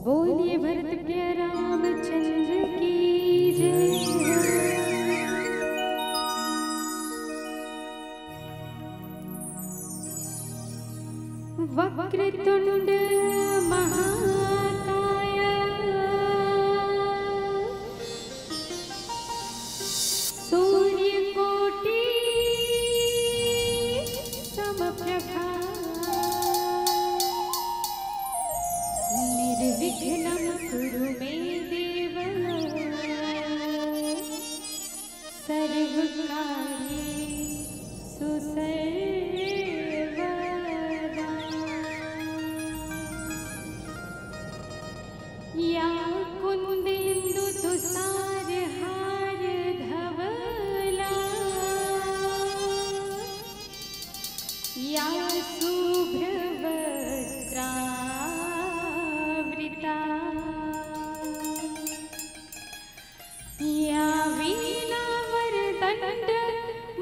बोलिए भरत के रामचंद्र की जय। वक्रतुंड महाकाय सूर्यकोटि समप्रभा निर्विघ्नं कुरु मे देव सर्वकार्येषु सर्वदा। या कुन्देन्द्र सार हार धवला या शुभ्रवस्त्रावृता या वीणावरदण्ड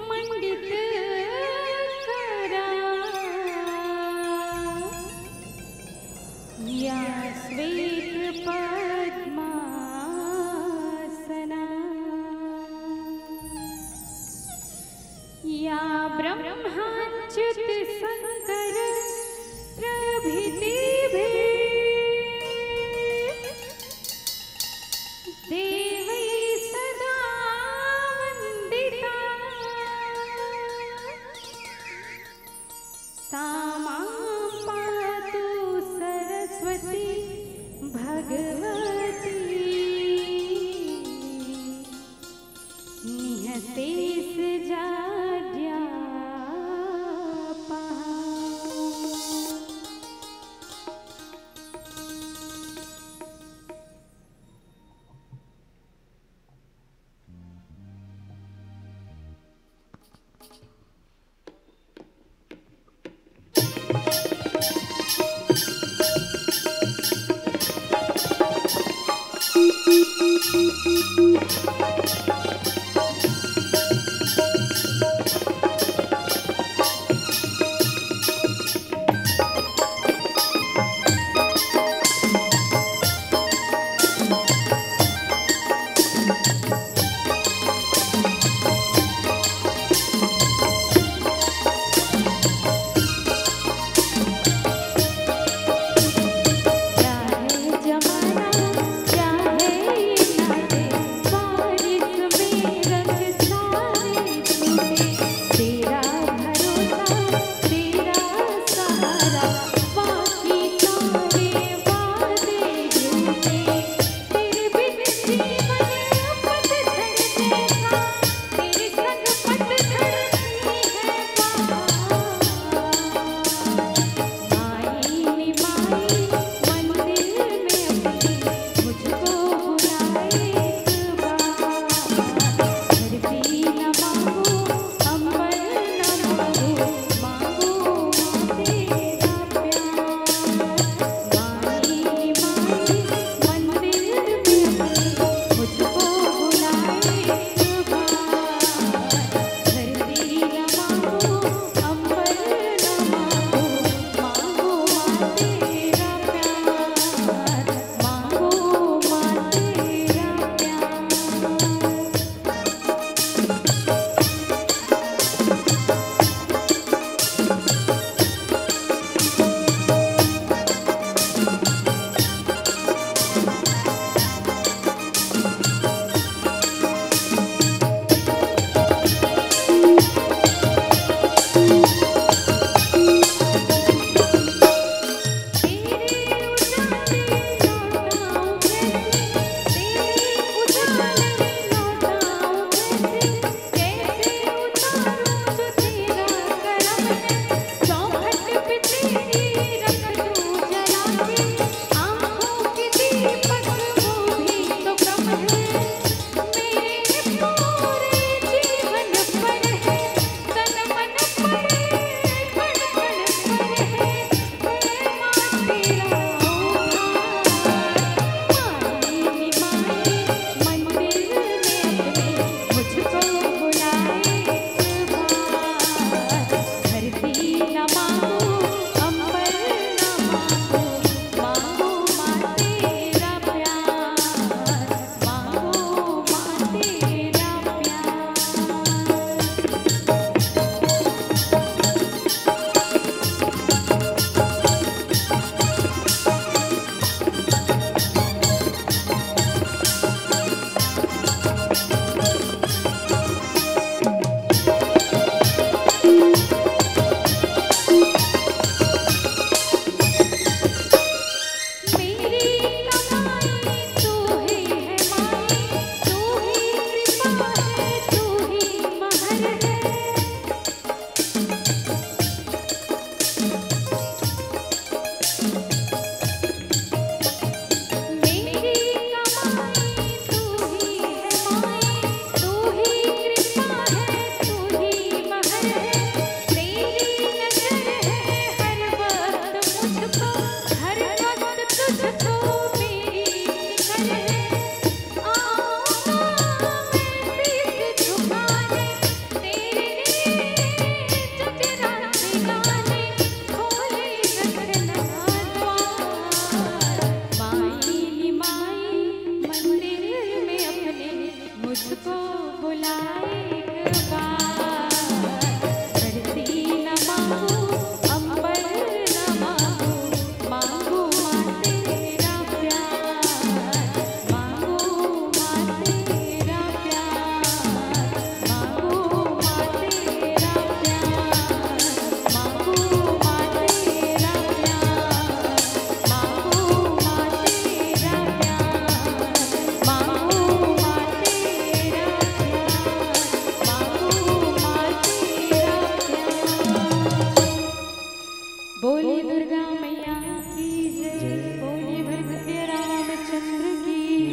मंडितकरा या श्वेतपद्मासना या ब्रह्माच्युत शंकर प्रभृतिभिः देवैः सदा वन्दिता सा मां पातु सरस्वती भगवती निःशेष जाड्यापहा। क्या है जमाना, क्या है ये नाते, बारिश में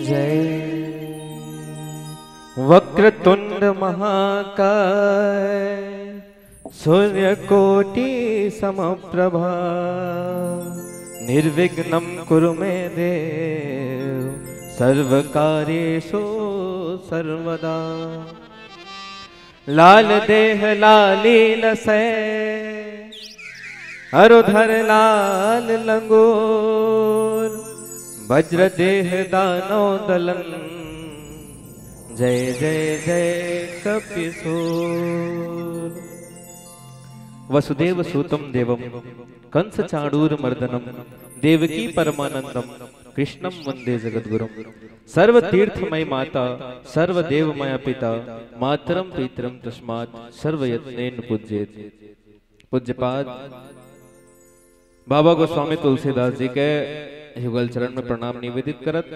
जय वक्रतुंड महाकाय सूर्यकोटि समप्रभा निर्विघ्नं कुरु मे देव सर्वकार्येषु सर्वदा। लाल देह लालील से अरुधर लाल लंगूर वज्र देह दानव दलन जय जय जय कपिसूर। वसुदेव सूतम देवम कंस चाणूर मर्दनम देवकी परमानंदम कृष्णम वंदे जगद्गुरुम। सर्वतीर्थमय माता सर्वदेवमय पिता मातरम पितरम तस्मात् सर्वयत्नेन पूज्येत। पूज्यपाद बाबा गोस्वामी तुलसीदास जी के युगल चरण में प्रणाम निवेदित करत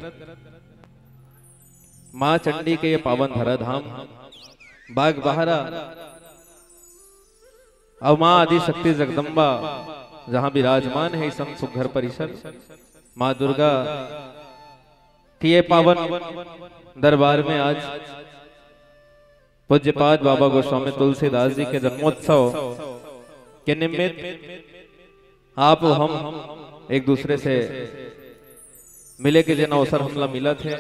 माँ चंडी के ये पावन धरा धाम बाग बहारा और माँ आदि शक्ति जगदम्बा जहां विराजमान है सम सुघर परिसर माँ दुर्गा की ये पावन दरबार में आज पूज्यपाद बाबा गोस्वामी तुलसीदास जी के जन्मोत्सव के निमित्त आप हम एक दूसरे से मिले के जन अवसर हमला मिला थे,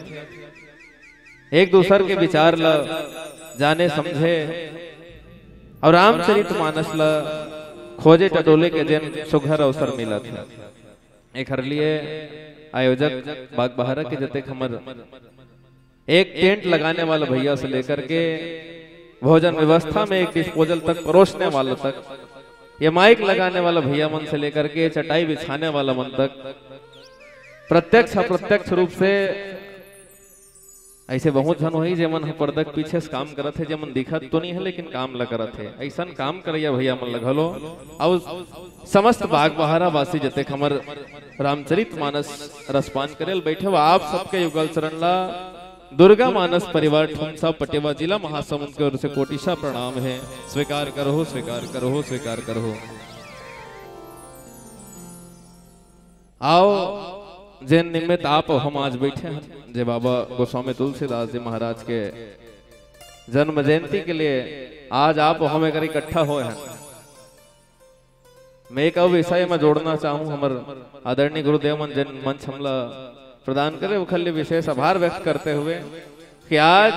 एक दूसर के विचार ला जाने समझे और रामचरितमानस ला खोजे टटोले के जन सुघर अवसर मिला था। एक हर लिए आयोजक बाग बहारा के जते खमर एक टेंट लगाने वाला भैया से लेकर के भोजन व्यवस्था में एक डिस्पोजल तक परोसने वाला तक, ये माइक लगाने वाला भैया मन से लेकर के चटाई बिछाने वाला मन तक प्रत्यक्ष अप्रत्यक्ष रूप से ऐसे बहुत जन हुई जेमन पर्दक पीछे से काम करत है, जेमन दिखत तो नहीं है लेकिन काम ल करत है। ऐसा काम करैया भैया मन लगलो और समस्त बाग बहारा वासी जते खमर रामचरितमानस रसपान करेल बैठे हो आप सबके युगल चरण ला दुर्गा मानस परिवार ठुमसा पटेवा जिला महासमुंद की ओर से कोटिशा प्रणाम है। स्वीकार करो स्वीकार करो स्वीकार करो। आओ जिन निमित्त आप हम आज बैठे हैं जे बाबा गोस्वामी तुलसीदास जी महाराज के जन्म जयंती के लिए आज आप हम एक इकट्ठा हुए हैं। मैं एक विषय में जोड़ना चाहूं हमर आदरणीय गुरुदेव मन जिन मंच हमला प्रदान करे वो खल्ली विशेष आभार व्यक्त करते हुए कि आज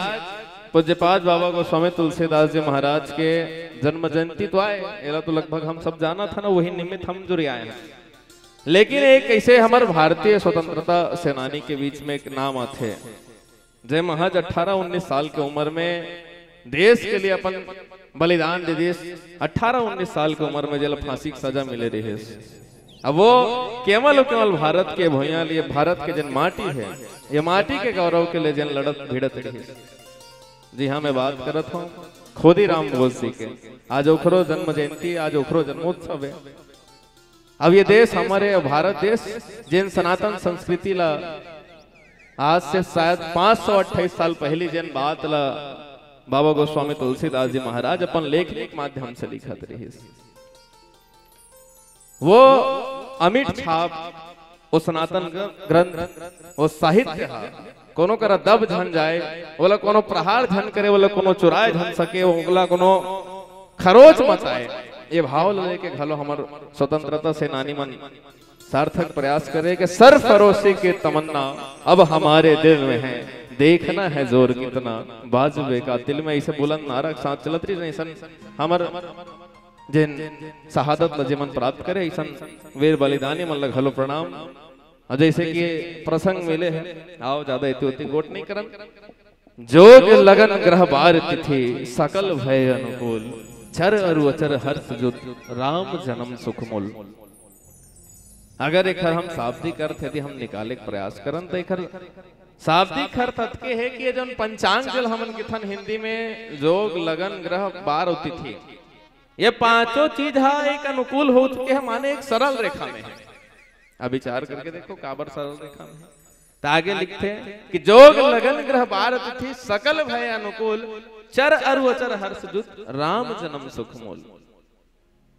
पूज्यपाद बाबा गोस्वामी तुलसीदास जी महाराज के जन्म जयंती तो आए एला तो लगभग हम सब जाना था ना, वही निमित्त हम जुड़ आए हैं। लेकिन एक ऐसे हमारे भारतीय स्वतंत्रता सेनानी के बीच में एक नाम आते जय महज 18-19 साल की उम्र में देश के लिए अपन बलिदान दे देश 18-19 साल की उम्र में जेल फांसी की सजा मिले रही। अब वो केवल भारत के भूया लिए भारत के जन माटी है, ये माटी के गौरव के लिए जन लड़त भिड़त रही। जी हाँ, मैं बात करत हूँ खोदीराम बोस जी के। आज ओखरो जन्म जयंती, आज ओखरो जन्मोत्सव है। अब ये देश हमारे भारत देश जिन सनातन संस्कृति ला आज से शायद 528 साल पहली जन बात ला बाबा गोस्वामी तुलसीदास जी महाराज अपन लेखनी के माध्यम से लिखत रही। वो अमिट छाप वो सनातन ग्रंथ वो साहित्य कोनो करा दब झन जाए बोला कोनो प्रहार झन करे बोला कोनो चुराए झन सके बोला कोनो खरोच मचाए, ये भाव लेके घलो हमार स्वतंत्रता सेनानी मन सार्थक प्रयास करे कि सरफरोशी की तमन्ना अब हमारे दिल में है, देखना है जोर कितना बाजुबे का दिल में। ऐसे बुलंद नारा साथ चलत रही नहीं सन हमार जिन शहादत लजेमन प्राप्त करे ऐसा वीर बलिदानी मन घलो प्रणाम। जैसे कि प्रसंग मिले हैं आओ ज्यादा इति गोट नहीं करन। जोग लगन ग्रह बार तिथि सकल भय अनुकूल चर अरु अचर हर्ष जुत राम जन्म सुख मूल। अगर एक हम शाब्दिक अर्थ यदि हम निकाले प्रयास करन तो एक शाब्दिक अर्थ के है कि जो पंचांग जल हमन के थन हिंदी में जोग लगन ग्रह बार और तिथि ये पांचों चीज एक अनुकूल हो चुके हैं, माने एक सरल रेखा में है। अब विचार करके देखो काबर सरल रेखा में है। तो आगे लिखते हैं कि जोग लगन ग्रह बार तिथि सकल भय अनुकूल चर अरु अचर हर्ष जुत राम जन्म सुख मूल।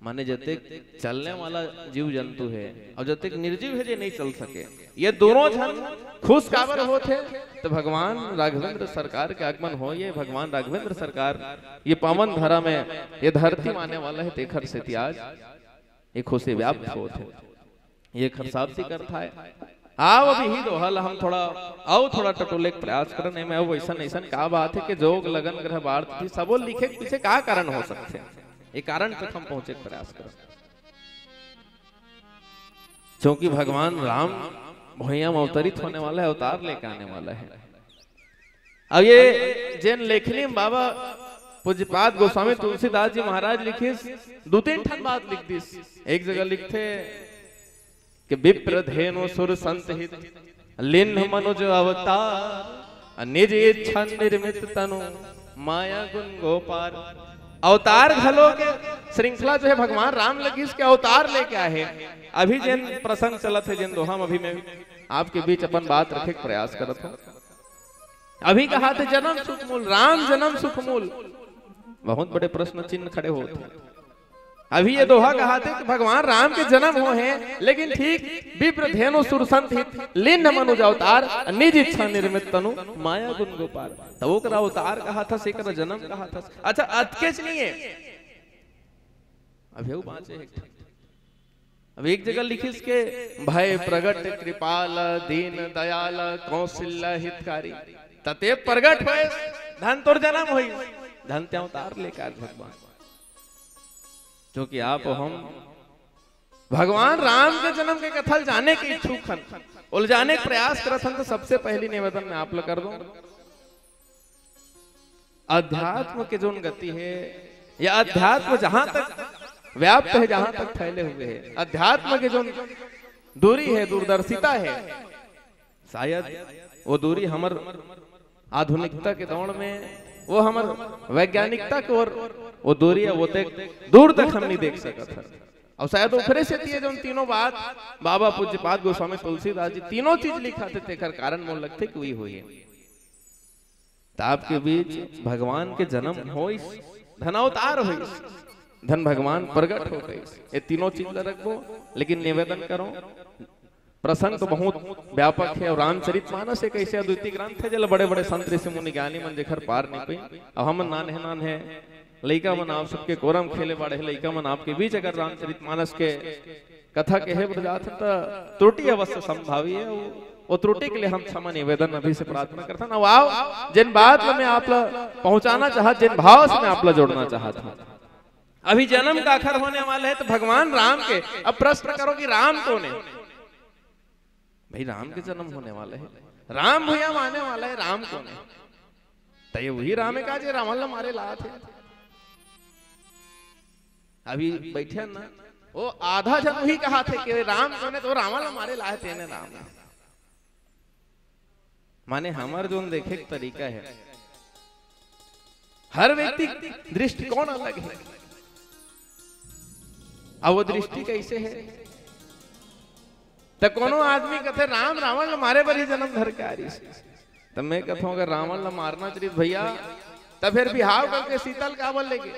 माने जते चलने वाला जीव जंतु है और जते निर्जीव है जो नहीं चल सके, ये दोनों जन खुश काबर होते तो भगवान राघवेंद्र सरकार के आगमन हो, ये भगवान राघवेंद्र सरकार ये पावन धरा में ये धरती माने वाला है तेखर से आज ये खुशी व्याप्त होते ये खरसाबसी करता है। आओ अभी ही दोहल हम थोड़ा टटोले प्रयास करने में वैसा ऐसा का बात है कि जोग लगन ग्रह बाढ़ थी सबो लिखे के पीछे का कारण हो सकते हैं, ये कारण तक हम पहुंचे प्रयास करें। क्योंकि भगवान राम भैया में अवतरित होने वाला है, अवतार लेकर आने वाला है। अब ये जैन लेखनी में बाबा पूज्यपाद गोस्वामी तुलसीदास जी महाराज लिखे दो तीन ठन बात लिख दी। एक जगह लिखते कि विप्र धेनु सुर संत हित लिन्ह मनुज अवतार निज इच्छा निर्मित तनु माया गुण गोपार। अवतार घलो के श्रृंखला जो है भगवान राम लगी इसके अवतार लेके आए। अभी जिन प्रसंग चलत है जिन दोहा अभी में आपके बीच अपन बात रखे के प्रयास करत हूं। अभी कहा थे जन्म सुख मूल, राम जन्म सुख मूल, बहुत बड़े प्रश्न चिन्ह खड़े होते हैं। अभी ये दोहा कहा थे कि भगवान राम के जन्म हो हैं, लेकिन ठीक विप्र धेनु सुर संत हित लिन्ह मनुज अवतार निज इच्छा निर्मित तनु माया गुण गोपाल। तो वो करा अवतार कहा था, से करा जन्म कहा था। अच्छा अतकेच नहीं है, अभी वो बाँचे एक अब एक जगह लिखी इसके भय प्रगट कृपाल दीन दयाल कौशल्य हितकारी तते प्रगट हुए धन तोर जन्म हुई धन ते अवतार लेकर भगवान। क्योंकि आप हम भगवान राम के जन्म के कथल जाने के इच्छुक हन, उलझाने के प्रयास करत हन। तो सबसे पहली निवेदन मैं आप लोग कर दूं, अध्यात्म के जो गति है या अध्यात्म जहां तक व्याप्त है, जहां तक फैले हुए है, अध्यात्म के जो दूरी है, दूरदर्शिता है, शायद वो दूरी हमर आधुनिकता के दौड़ में वो हमर वैज्ञानिकता की ओर वो दूरी है, वो तक दूर तक हम नहीं देख सकते। और शायद उखरे से जो तीनों बात बाबा पूज्यपाद गोस्वामी तुलसीदास जी तीनों चीज लिखा थे तेकर कारण मोल लगते कि वही हुई है। तो आपके बीच भगवान के जन्म हो, धनावतार हो, धन भगवान प्रगट हो गए, ये तीनों चीज रखो। लेकिन निवेदन करो, प्रसंग तो बहुत व्यापक है और रामचरितमानस एक ऐसे अद्वितीय ग्रंथ है जल बड़े बड़े संत ऋषि मुनि ज्ञानी मन जेखर पार नहीं पाई। अब हम नान है लइका मन आप सबके कोरम खेले बाड़े है, लइका मन आपके बीच अगर रामचरितमानस के कथा के है ब्रजात तो त्रुटि अवश्य संभावी है। वो त्रुटि के लिए हम क्षमा निवेदन अभी से प्रार्थना करता ना। आओ जिन बात में आप पहुंचाना चाहत, जिन भाव से मैं आप जोड़ना चाहता हूं, अभी जन्म का आखिर होने वाला है तो भगवान राम के। अब प्रश्न करो कि राम कौन है? भाई राम के जन्म होने वाले है, राम भैया माने वाला है, राम कौन है? तो ये वही राम है का जे रावण मारे ला थे। अभी बैठे ना वो आधा जन वही कहा थे कि राम कौन है, तो रावण मारे लाए थे ने राम है। माने हमार जो देखे तरीका है, हर व्यक्ति दृष्टिकोण अलग है। अब वो दृष्टि कैसे है? तो कोनो आदमी कहते राम रावण मारे पर ही जन्म धर के आ रही, तब मैं कहता हूं अगर रावण मारना चाहिए भैया तब फिर बिहाव करके सीतल का बोल लेंगे।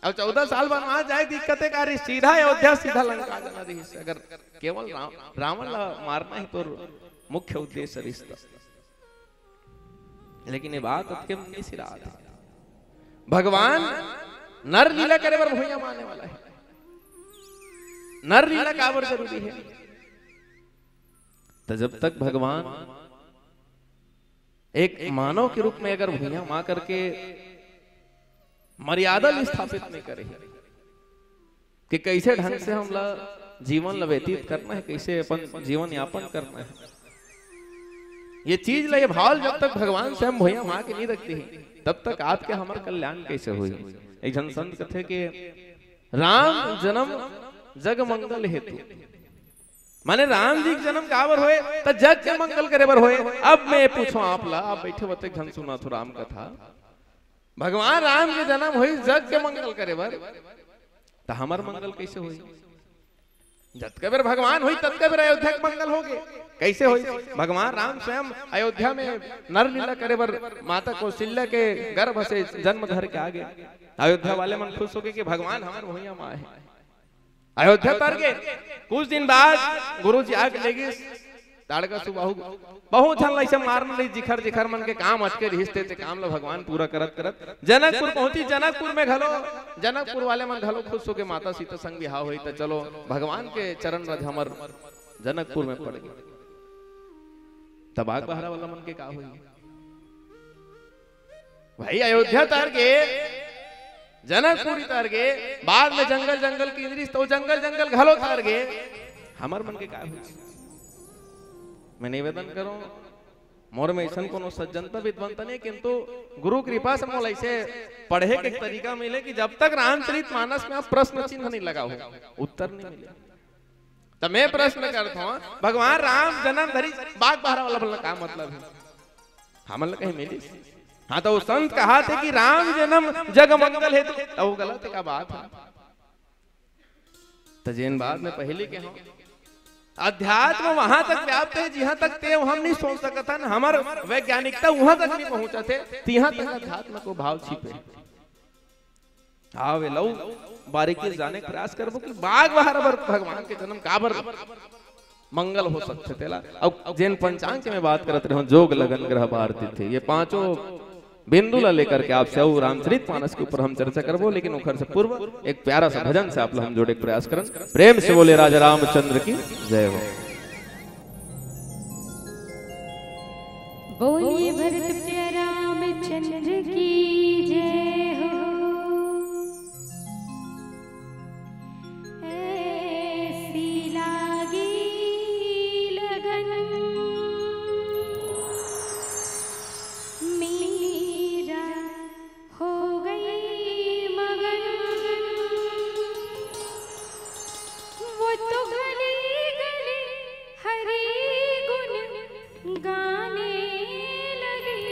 अब 14 साल बनवा जाए दिक्कतें का रही, सीधा अयोध्या सीधा लंका जाना रही। अगर केवल रावण मारना ही तो मुख्य उद्देश्य रिश्ता, लेकिन ये बात नहीं सिरा भगवान नर लीला करे पर भैया मारने वाला है। नर लीला काबर जरूरी है? तो जब तक भगवान एक मानव के रूप में अगर भैया मां करके मर्यादा स्थापित नहीं करे कि कैसे ढंग से हम जीवन व्यतीत करना है, कैसे अपन जीवन यापन करना है, ये चीज ये भाव जब तक भगवान से हम भैया मां के नहीं रखते हैं तब तक आपके हमारे कल्याण कैसे हुई। एक जन संत कथे कि राम जन्म जग मंगल हेतु, माने राम जी के जन्म काबर होए तो जग के मंगल करे बर होए। अब मैं पूछो आप बैठे बते घन सुना तो राम कथा, भगवान राम के जन्म हुई जग के मंगल करे बर, तो हमार मंगल कैसे हुई? जब के बेर भगवान हुई तब के बेर अयोध्या के मंगल हो गए। कैसे हुई? भगवान राम स्वयं अयोध्या में नर लीला करे बर माता कौशल्या के गर्भ से जन्म धर के आ गए। अयोध्या वाले मन खुश हो गए कि भगवान हमारे भैया माँ है। अयोध्या तर के कुछ दिन बाद गुरु जी आके लेगी ताड़का सुबाहु बहुत झन लइसे मारन लई जिखर जिखर मन के काम अटके रिश्ते ते काम ल भगवान पूरा करत करत जनकपुर पहुंची। जनकपुर में घलो जनकपुर वाले मन घलो खुश होके माता सीता संग बिहाव होई त चलो भगवान के चरण रज हमर जनकपुर में पड़ गई। तब आग बहरा वाला मन के का होई भाई अयोध्या तार के जनकपुरी तार के बाद में जंगल जंगल की इंद्रिस तो जंगल जंगल घलो तार के हमर मन के का होई। मैं निवेदन करूं मोर में ऐसा कोनो सज्जनता विद्वंता नहीं किंतु गुरु कृपा से मोल ऐसे पढ़े के तरीका मिले कि जब तक रामचरित मानस में आप प्रश्न चिन्ह नहीं लगा हो उत्तर नहीं मिले। तो मैं प्रश्न करता हूं भगवान राम जन्म धरी बाग बहरा वाला बोलना का मतलब है हमन कहीं मिली। हाँ तो संत कहा थे कि राम जन्म जग मंगल हेतु तो गलत है का बात है। तो जिन बात में पहले के हम अध्यात्म वहां तक व्याप्त है जहां तक ते हम नहीं सोच सकता न हमार वैज्ञानिकता वहां तक नहीं पहुंचा थे तिहां तक अध्यात्म को भाव छिपे। हाँ वे लो बारीकी जाने का प्रयास करबो कि बाग बहरा भगवान के जन्म काबर मंगल हो सकते तेला। अब जिन पंचांग के मैं बात करते रहो जोग लगन ग्रह भारती थे ये पांचों बिंदु ला लेकर के आपसे रामचरित मानस के ऊपर हम चर्चा करबो लेकिन उखर से पूर्व एक प्यारा सा भजन से आप हम जोड़े प्रयास करन। प्रेम से बोले राजा रामचंद्र की जय हो। बोलिए भरत प्रिय रामचंद्र की जय हो। ऐसी लागी लगन हो गई मगन वो तो गली गली हरि गुण गाने लगी।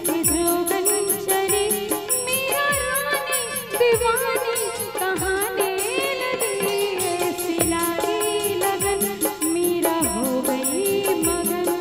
के जोगन चले मेरा रानी दीवानी कहाने लगी ऐसी लागी लगन मेरा हो गई मगन।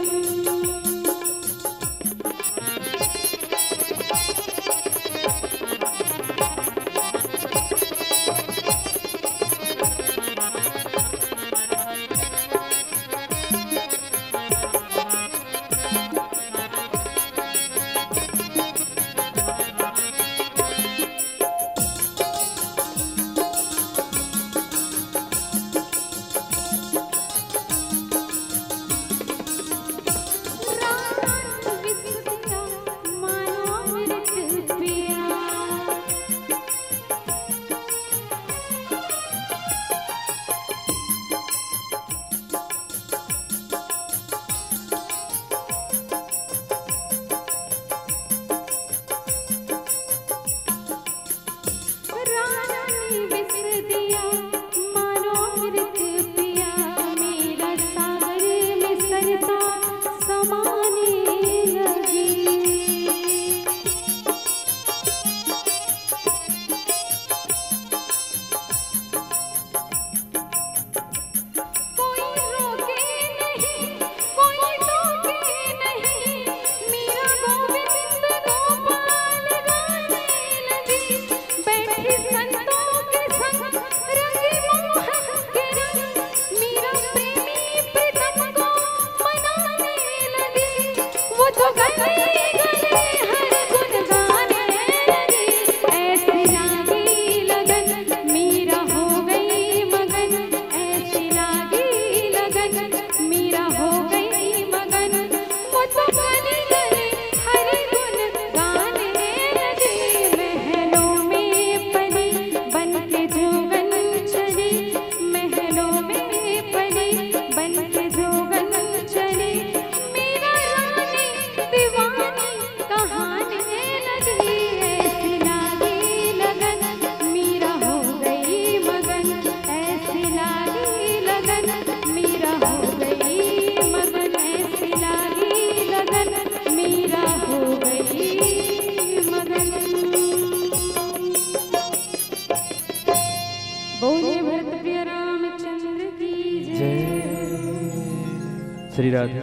श्री राधे।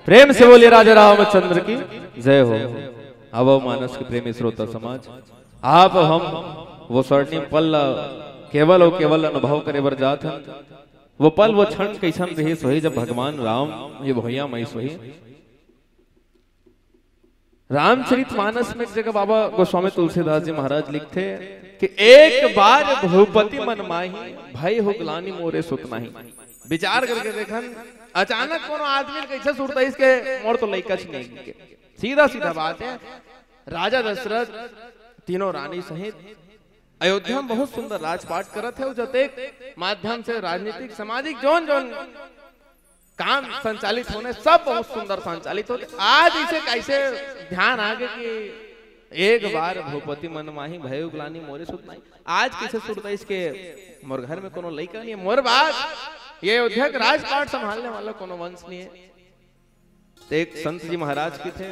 प्रेम से बोलिए राजा रामचंद्र की जय हो। अब मानस के प्रेमी श्रोता समाज, आप हम वो स्वर्णिम पल केवल और केवल अनुभव करे बर जात हैं। वो पल वो क्षण कैसन रही सोही जब भगवान राम ये भैया मई सोही। रामचरितमानस में एक जगह बाबा गोस्वामी तुलसीदास जी महाराज लिखते कि एक बार भूपति मन माही भय हो ग्लानि मोरे सुत नाही। विचार करके देखन अचानक कोनो आदमी कैसे सुरता इसके मोर तो लइका नहीं के। सीधा सीधा बात है, राजा दशरथ तीनों रानी सहित अयोध्या में बहुत सुंदर राजपाट करत है। जते माध्यम से राजनीतिक सामाजिक जोन जोन काम संचालित होने सब बहुत सुंदर संचालित होते। आज इसे कैसे ध्यान आ गया कि एक बार भूपति मन माही भय ग्लानि मोरे सुत नाही। आज किसे सुरता इसके मोर घर में कोनो लइका नहीं है, मोर बात ये अयोध्या का राजपाट संभालने वाला कोनो वंश नहीं है। तो एक संत जी महाराज की थे,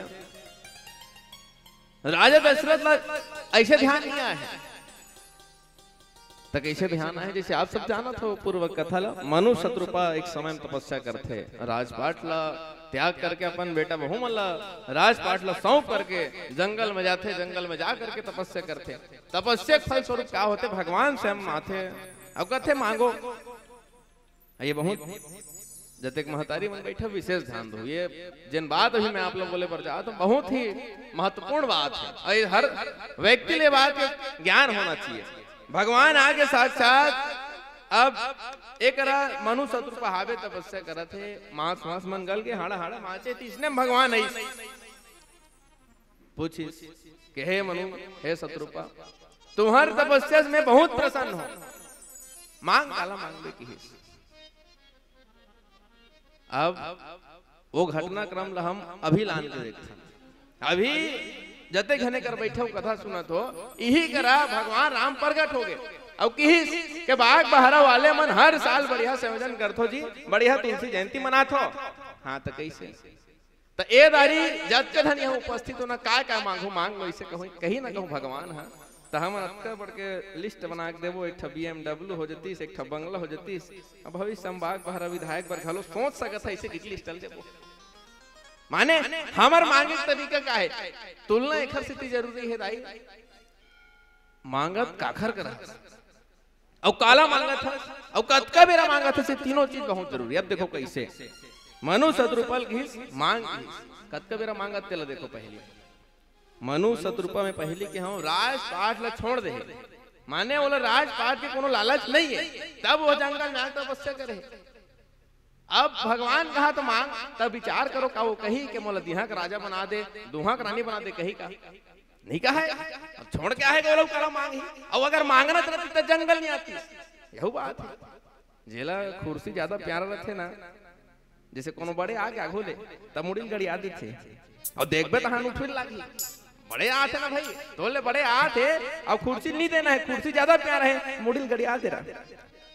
राजा दशरथ ऐसे ध्यान नहीं आया तक ऐसे ध्यान आए जैसे आप सब जाना था पूर्व कथा ला। मनु शत्रुपा एक समय में तपस्या करते, राजपाट ला त्याग करके अपन बेटा बहू मल्ला राजपाट ला सौंप करके जंगल में जाते, जंगल में जा करके तपस्या करते। तपस्या फल स्वरूप क्या होते, भगवान से हम आते अब कहते मांगो। ये बहुत जते महतारी मन बैठे विशेष ध्यान दो। ये जिन बात अभी मैं आप लोग बोले पर जा तो बहुत ही महत्वपूर्ण बात है। हर व्यक्ति ले बात ज्ञान होना चाहिए। भगवान आगे साक्षात अब एक मनु शत्रु पहावे तपस्या करे थे, मांस मांस मन गल के हाड़ा हाड़ा माचे तीसने भगवान आई पूछी कि हे मनु हे शत्रुपा तुम्हार तपस्या में बहुत प्रसन्न हो, मांग काला मांगबे की। अब वो घटनाक्रम ला हम अभी लान के देखते, अभी जते घने कर बैठे कथा सुनत हो यही करा भगवान राम प्रगट हो गए। अब किस के बाग बहरा वाले मन हर साल बढ़िया संयोजन करथो जी, बढ़िया तुलसी जयंती मनाथो। हाँ तो कैसे तो ए दारी जब के धन यहाँ उपस्थित हो ना का मांगू मांग लो इसे कहूँ कहीं ना कहूँ भगवान है तो हम अतका बढ़ के लिस्ट बना के देवो एक BMW हो जती एक बंगला हो जती अब भविष्य संभाग बहरा विधायक पर घलो सोच सकत है इसे की लिस्ट चल देवो माने हमार मांगे तरीका का है तुलना एखर से जरूरी है दाई मांगत काखर करा और काला मांगत है और कतका बेरा मांगत है से तीनों चीज बहुत जरूरी अब देखो कैसे मनु शत्रुपल घिस मांग कतका बेरा मांगत तेला देखो पहले मनु शत्रुपा में पहले कि हम राजपाट ला छोड़ दे माने बोला राजपाट के कोनो लालच नहीं है तब वो जंगल में तपस्या करे अब भगवान कहा तो मांग तब विचार करो का वो कही कि मोला दिहा का राजा बना दे दुहा का रानी बना दे कही का नहीं कहा है अब छोड़ के आए बोलो करो मांग ही और अगर मांगना रहती तो जंगल नहीं आती यही बात है जेला कुर्सी ज्यादा प्यारा रहते ना जैसे कोनो बड़े आगे आगो ले तब मुड़ी गड़ी आदि थे और देखबे तो हाथ फिर लागी बड़े आते ना भाई तोले बड़े आते अब कुर्सी नहीं देना है कुर्सी ज्यादा प्यारा है मुड़ी गड़ी आ दे रहा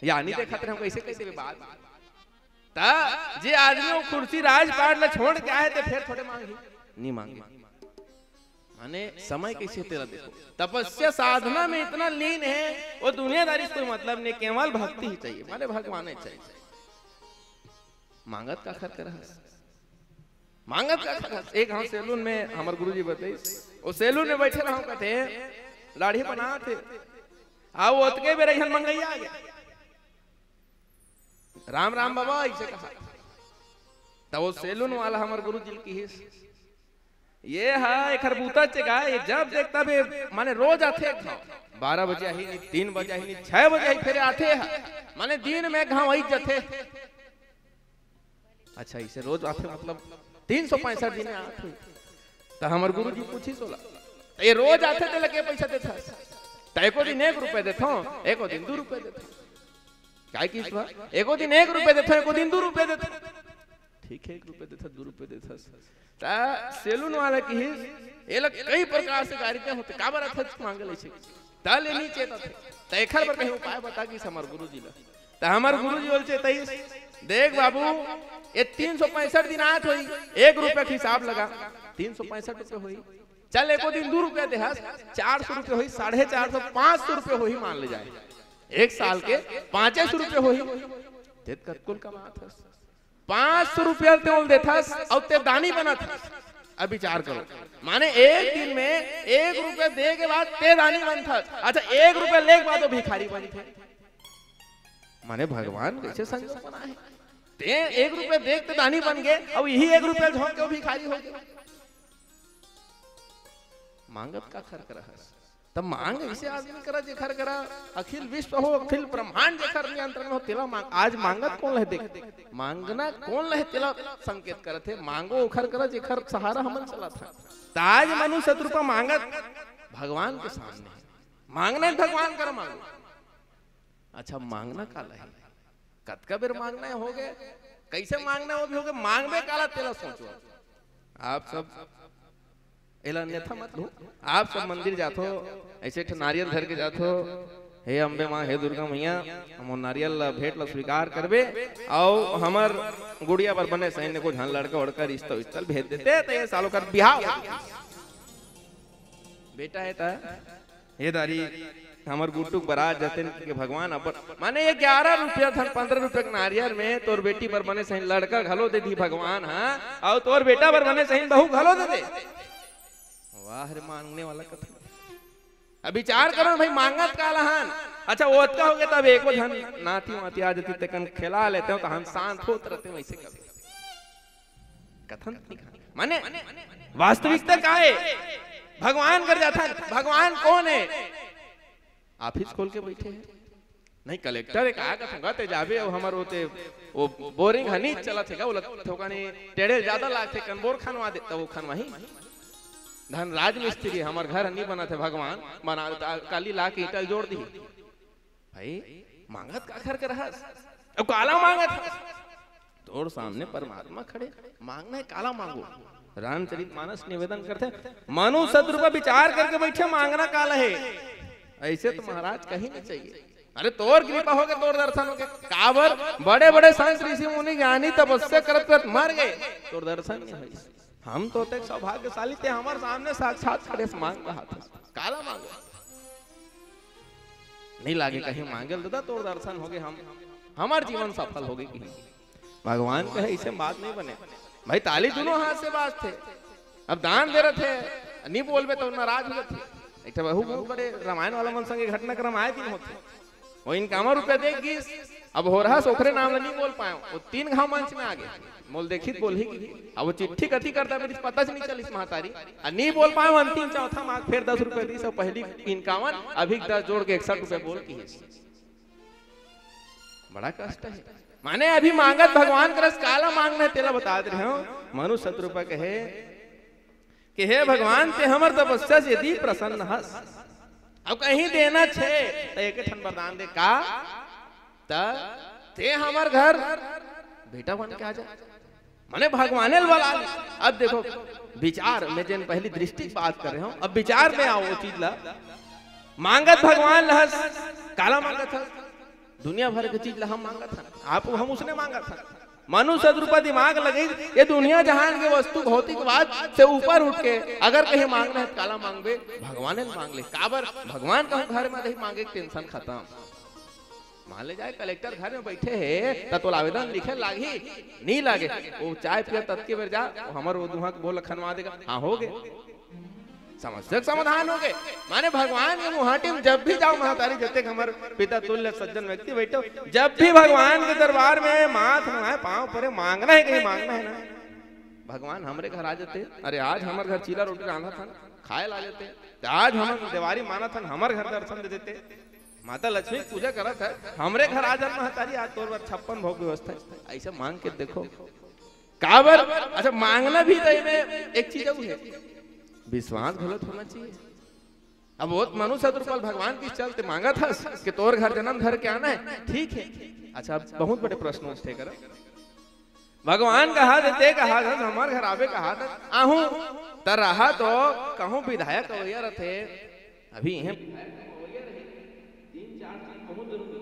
या नहीं देखा हम कैसे कैसे बात ता जे आदमी वो कुर्सी राजपाट ला छोड़ के आए थे फिर थोड़े मांगी नहीं मांगे माने समय कैसे तेरा देखो तपस्या साधना में इतना लीन है वो दुनियादारी से कोई मतलब नहीं केवल भक्ति ही चाहिए माने भगवान ही चाहिए मांगत का खर कर मांगत का खर एक हम सैलून में हमारे गुरुजी बताई वो सैलून में बैठे रहा कहते लाड़ी बना थे आओ ओतके बेरे हन मंगैया आ गया राम राम बाबा ऐसे कहा तब वो सैलून वाला हमारे गुरुजी की हिस्स ये है एक खरबूता चेगा ये जब देखता भी माने रोज आते 12 बजे ही नहीं 3 बजे ही नहीं 6 बजे ही फिर आते हैं माने दिन में घाव आई जथे अच्छा इसे रोज आते मतलब 365 दिन आते तो हमारे गुरुजी पूछी सोला ये रोज आते थे लगे पैसा देता तो एको दिन 1 रुपए देता एको दिन 2 रुपए देता क्या की एको दिन 1 रुपए देता एको दिन 2 रुपए देता ठीक है 1 रुपए देता 2 रुपए देता ता सैलून वाला की ये लोग कई प्रकार से कार्यक्रम होते काबर अथच मांगले छे ता ले नीचे ता त एखर पर कहीं उपाय बता कि हमर गुरुजी ला त हमर गुरुजी बोल छे तई देख बाबू ये 365 दिन आत होई 1 रुपए का हिसाब लगा 365 रुपए होई चल एको दिन 2 रुपए दे 400 रुपए होई 450 500 रुपए होई मान ले जाए एक साल के 500 रुपए होई तेत कतकुल कमात है 500 रुपया ते बोल देता और ते दानी बना था अब विचार करो माने एक दिन में 1 रुपए दे के बाद ते दानी बन था अच्छा 1 रुपए ले के बाद तो भिखारी बन थे माने भगवान कैसे संयोग बना है ते 1 रुपए दे के दानी बन गए और यही 1 रुपए झोंक के भिखारी हो गए मांगत का खर कर तब मांग ऐसे आदमी करा जेखर करा अखिल विश्व हो अखिल ब्रह्मांड जेखर नियंत्रण हो तेला मांग आज मांगत कौन लहे देख मांगना कौन लहे तेला संकेत करते मांगो उखर करा जेखर सहारा हमन चला था ताज मनु शत्रुपा मांगत भगवान के सामने मांगना भगवान कर मांगो अच्छा मांगना का लहे कतका बेर मांगना हो गए कैसे मांगना वो भी हो गए मांगबे काला तेला सोचो आप सब एला अन्यथा मत लो आप सब मंदिर जातो ऐसे नारियल धर के जातो हे अम्बे माँ हे दुर्गा मैया हम नारियल भेंट ला स्वीकार करबे और हमर गुड़िया पर बने सैन्य को झन लड़का उड़का रिश्ता स्थल भेज देते तो ये सालों कर बिहाव बेटा है ता ये दारी हमर गुट्टुक बरात जतन के भगवान अपन माने ये 11 रुपया धन 15 रुपए के नारियल में तोर बेटी पर बने सही लड़का घलो दे दी भगवान हाँ और तोर बेटा पर बने सही बहू घलो दे दे वाह रे मांगने वाला कथा अब विचार करो भाई मांगत का लहान अच्छा वो हो गया तब एको धन नाती वाती आ जाती तकन खिला लेते हो तो हम शांत होते रहते वैसे कभी कथन माने वास्तविकता का है भगवान कर जाता भगवान कौन है ऑफिस खोल के बैठे हैं नहीं कलेक्टर एक आगा संगते जाबे और हमर होते वो बोरिंग हनी चला थे का वो ठोकानी टेढ़े ज्यादा लागते कनबोर खनवा दे तो वो खनवा ही धन राज मिस्त्री हमार घर नहीं बना थे भगवान बना काली ला के ईटल जोड़ दी भाई मांगत का खर कर अब काला मांगत तोर सामने परमात्मा खड़े मांगना है काला मांगो रामचरित मानस निवेदन करते मनु सदरूपा विचार करके बैठे मांगना काला है ऐसे तो महाराज कहीं नहीं चाहिए अरे तोर कृपा हो गए तोर दर्शन हो गए काबर बड़े बड़े संत ऋषि मुनि ज्ञानी तपस्या करत करत मर गए तोर दर्शन नहीं हुई हम तो तक सौभाग्यशाली थे, हमारे सामने साक्षात खड़े से मांग रहा था, काला मांगे नहीं लागे कहीं मांगे दादा तो दर्शन हो गए, हम हमारे जीवन सफल हो गई। भगवान कहे इसे बात नहीं बने भाई, ताली दोनों हाथ से बात थे, अब दान दे रहे थे नहीं बोलबे तो नाराज हो थे। एक बहुत बड़े रामायण वाला मन संग घटनाक्रम आए दिन होते, वो इनकामा रुपया देख गीस, अब हो रहा सोखरे नाम नहीं बोल पाए, वो 3 घाव मंच में आगे मोल देखी बोल ही की, अब वो चिट्ठी कथी करता मेरी पता नहीं चली महतारी, नहीं बोल पाए अंतिम चौथा मांग फिर 10 रुपए दी, सब पहली 51 अभी 10 जोड़ के 61 रुपए बोल की, बड़ा कष्ट है। माने अभी मांगत भगवान करस काला मांगना तेला बता दे रहे हो। मनु शत्रुपा कहे कि हे भगवान ते हमर तपस्या से यदि प्रसन्न हस, अब कहीं देना छे तो एक ठन वरदान दे का ते हमार घर बेटा बन के आ जा, माने भगवाने वाला। अब देखो विचार में जिन पहली दृष्टि बात कर रहे हो, अब विचार में आओ वो चीज ला, मांगत भगवान लहस काला मांगत था, दुनिया भर की चीज ला हम मांगा था, आप हम उसने मांगा था। मनु सदरूपा दिमाग लगे ये दुनिया जहान के वस्तु भौतिकवाद से ऊपर उठ के अगर कहीं मांगना है काला मांगबे, भगवान ने मांग ले काबर, भगवान कहूं घर में नहीं मांगे टेंशन खत्म। मान ले जाए कलेक्टर घर में बैठे है तो आवेदन लिखे लागी नहीं लागे, वो चाय पिया तत्के बेर जा हमारे वो दुहा बोल खनवा देगा, हाँ हो गए समस्या समाधान हो गए। माने भगवान के मुहाटी में जब भी जाओ महतारी जते हमारे पिता तुल्य सज्जन व्यक्ति बैठो, जब भी भगवान के दरबार में माथ नहाए पांव परे मांगना है कहीं मांगना है ना, भगवान हमारे घर आ जाते, अरे आज हमारे घर चीला रोटी रांधा था खाए ला जाते, आज हम दिवाली माना था हमारे घर दर्शन दे देते, माता लक्ष्मी पूजा करा था हमरे घर आ जाना महतारी आज तोर 56 भोग व्यवस्था, ऐसे मांग के देखो काबर। अच्छा मांगना भी तो एक चीज है विश्वास गलत होना चाहिए। अब वो मनु शत्रुपाल भगवान की चलते मांगा था कि तोर घर जन्म घर के आना है, ठीक है। अच्छा बहुत बड़े प्रश्न उठते कर भगवान कहा देते कहा था हमारे घर आवे कहा था आहू तर रहा तो कहूं विधायक होया रथे अभी हैं 3-4 चीज बहुत जरूरी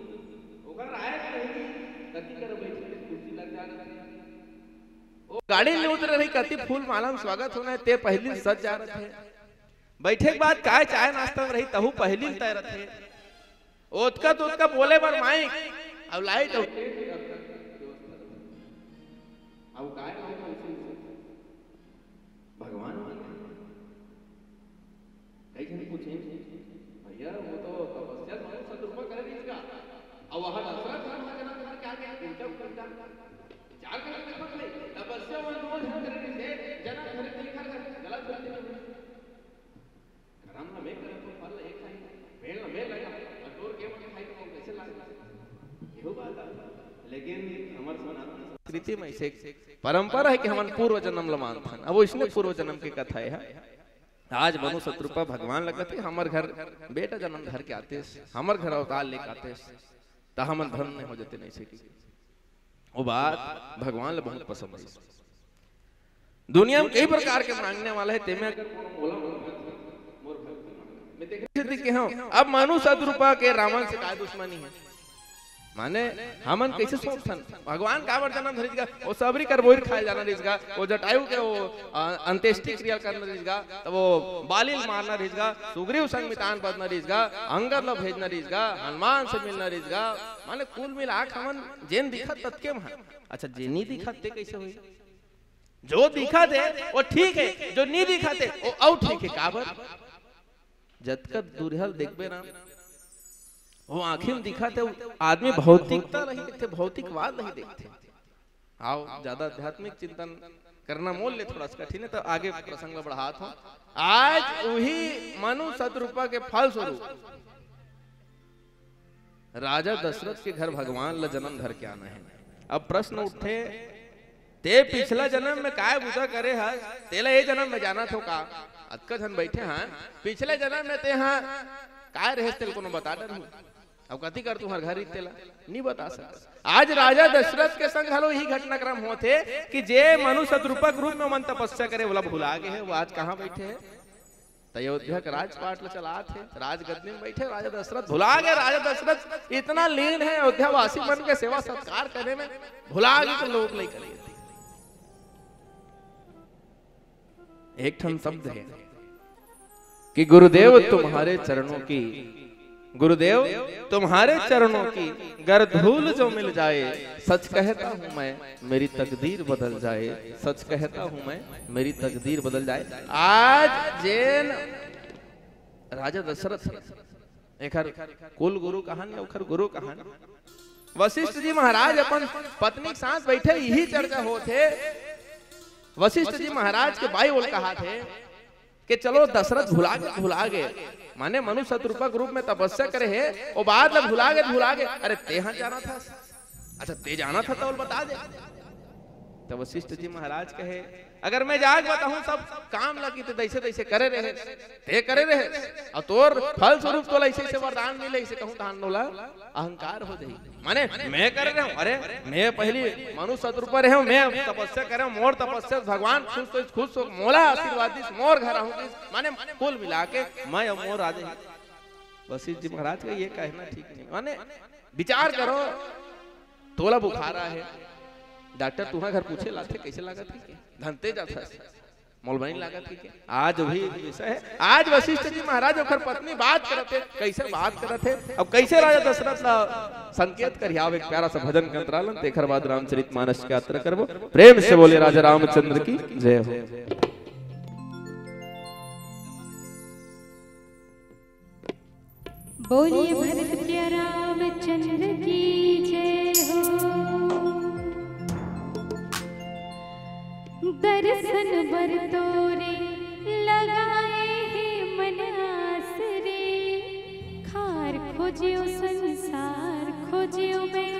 ओकर राय रहेगी गति कर बैठे कुर्सी लग जा रही गाड़ी में उतर रही कति फूल माला में स्वागत होना है ते पहली सज जा रहे थे, बैठे के बाद काय चाय नाश्ता में रही तहु पहली तय रहे, ओतका तो उसका बोले पर माइक अब लाइट अब काय भगवान कई जन पूछे भैया वो तो तपस्या शत्रुपा करे इसका अब वहां दशरथ राम क्या क्या उनका चार कर तपस्या में रोज हम करे से जना घर देखा कर गलत बोलते कर्म ना में करे तो फल एक खाई भेड़ ना में लगा और के में खाई तो कैसे लगेगा यही बात है। लेकिन हमार सनातन संस्कृति में ऐसे परंपरा है कि हम पूर्व जन्म ल मानथन, अब इसने पूर्व जन्म की कथा है। आज मनु शत्रुपा भगवान लगते हमार घर बेटा जन्म घर के आते हमार घर अवतार लेके आते तो हम धन नहीं हो जाते नहीं से वो बात भगवान बहुत पसंद है। दुनिया में कई प्रकार के मांगने वाला है तेमे अगर बोला मैं देखे हाँ अब मनु शत्रुपा के रावण से काय दुश्मनी है, माने हमन कैसे सोचथन भगवान काबर जन्म धरिगा वो सबरी कर बोर खाए जाना रिजगा, वो जटायु के वो अंत्येष्टि क्रिया करना रिजगा, तो वो बालिल मारना रिजगा, सुग्रीव संग मितान बदना रिजगा, अंगद ला भेजना रिजगा, हनुमान से मिलना रिजगा, माने कुल मिला के हमन जेन दिखत तत्के में। अच्छा जे नहीं दिखत ते कैसे होई, जो दिखा दे वो ठीक है, जो नहीं दिखा दे वो और ठीक है। काबर जतका दुर्हल देखबे ना वो आंखें में दिखाते आदमी भौतिकता नहीं देखते, भौतिकवाद नहीं देखते। आओ ज्यादा आध्यात्मिक चिंतन करना मोल ले थोड़ा सा कठिन है तो आगे प्रसंग बढ़ात हो। आज वही मनु शत्रुपा के फल स्वरूप राजा दशरथ के घर भगवान ला जन्म धर के आना है। अब प्रश्न उठे ते पिछला जन्म में काय बुझा करे है तेला ये जन्म में जाना थो का अतका जन बैठे हैं पिछले जन्म में ते हाँ काय रहे तेल कोनो बता डर अब कथी कर तू हर घर तेला नहीं बता सकता। आज राजा दशरथ के संग हलो यही घटनाक्रम होते कि जे मनु शत्रुपा के रूप में मन तपस्या करे बोला भुला गए है वो आज कहाँ बैठे है अयोध्या का राजपाट चला थे राजगद्दी में बैठे राजा दशरथ भुला गए। राजा दशरथ इतना लीन है अयोध्या वासी मन के सेवा सत्कार करने में भुला गए तो लोग नहीं करे। एक ठन शब्द है कि गुरुदेव तुम्हारे चरणों की, गुरुदेव तुम्हारे चरणों की गर धूल जो मिल जाए, सच कहता हूं मैं मेरी तकदीर बदल जाए, सच कहता हूं मैं मेरी तकदीर बदल जाए। आज जैन राजा दशरथ एखर कुल गुरु कहानी ओखर गुरु कहानी वशिष्ठ जी महाराज अपन पत्नी के साथ बैठे यही चर्चा होते। वशिष्ठ जी महाराज के भाई बोल कहा थे कि चलो दशरथ भुला गए माने मनुष्य शत्रुपा रूप में तपस्या करे है और बाद में भुला गए। अरे ते यहाँ जाना था, अच्छा ते जाना था तो बता दे। तो वशिष्ठ जी महाराज कहे अगर मैं जाग बताऊं सब काम लगी तो दैसे दैसे करे रहे ते करे रहे और तोर फल स्वरूप तो ऐसे ऐसे वरदान मिले ऐसे कहूं तान नोला अहंकार हो जाई माने मैं कर रहा हूं। अरे मैं पहली मनुष्य शत्रु पर हूं, मैं तपस्या कर रहा हूं, मोर तपस्या भगवान खुश हो मोला आशीर्वाद दिस मोर घर हूं माने कुल मिला के मैं और मोर आ जाए। वशिष्ठ जी महाराज का ये कहना ठीक नहीं माने विचार करो तोला बुखार है डॉक्टर तुम्हारे घर पूछे लाते कैसे लगा थी धनते जाता मौलवानी लगा थी के आज भी विषय है। आज वशिष्ठ जी महाराज और पत्नी बात करते कैसे बात करते अब कैसे राजा दशरथ ला संकेत करियाव एक प्यारा सा भजन के अंतरालन तेखर बाद रामचरितमानस की यात्रा करबो। प्रेम से बोले राजा रामचंद्र की जय हो। बोलिए भरत प्रिय रामचंद्र की जय हो। दर्शन बर तोरे लगाए है मन आसरे, खार खोजियो संसार खोजियो मैं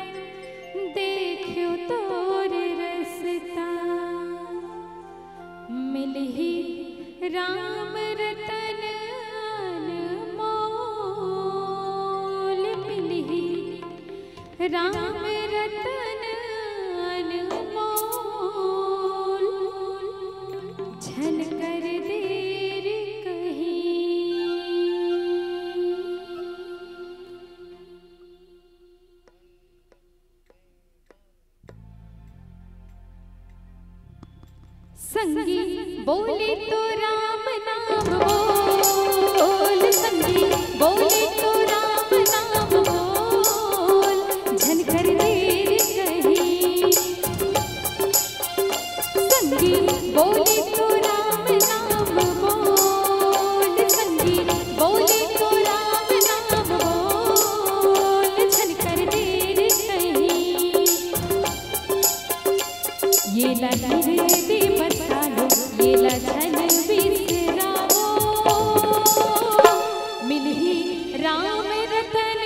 देखियो तोरे रसता, मिलही राम रतन अनमोल, मिलही राम रतन झन कर देर कहीं। संगी बोले तो राम नाम बोल, संगी बोले तो राम नाम बोल, झन कर देर कहीं। संगी बोले तो राम नाम बोल, संगी बोले तो राम नाम बोल, झन कर देर कहीं। ये लहर दे बता लो ये लहर बिसराओ, मिलही राम रतन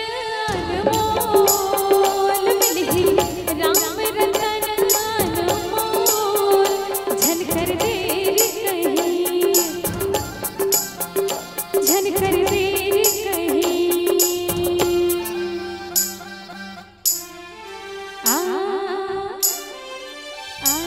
अनमोल, मिलही राम रतन अनमोल, झन कर देर कहीं, झन कर देर कहीं। आ आ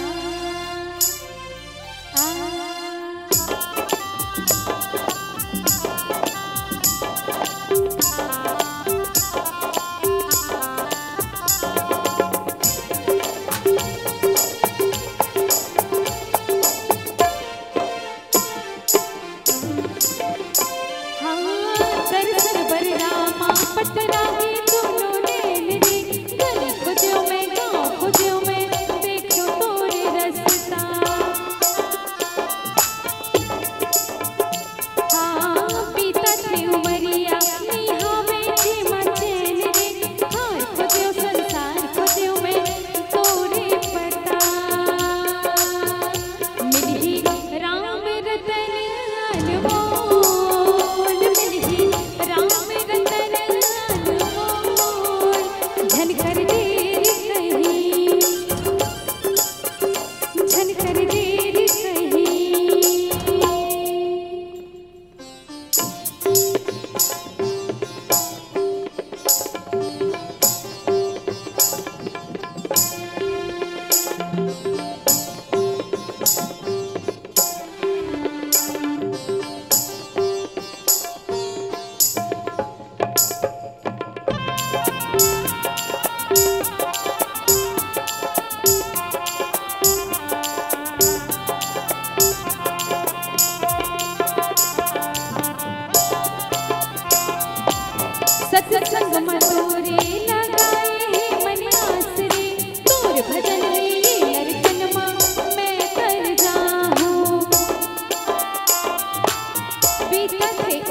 दर्शन बर रामा पटरा है दोनों नैन रे, गली खोजो मैं गाँव खोजो मैं देखो तोरे रस्ता। हाँ पीता थे उमरिया निहावे जीमा चैन रे, हार खोजो संसार खोजो मैं तोरे पता, मिलही राम रतन अनमोल, मिलही राम रतन अनमोल, झन कर देर कहीं, झन कर देर कहीं।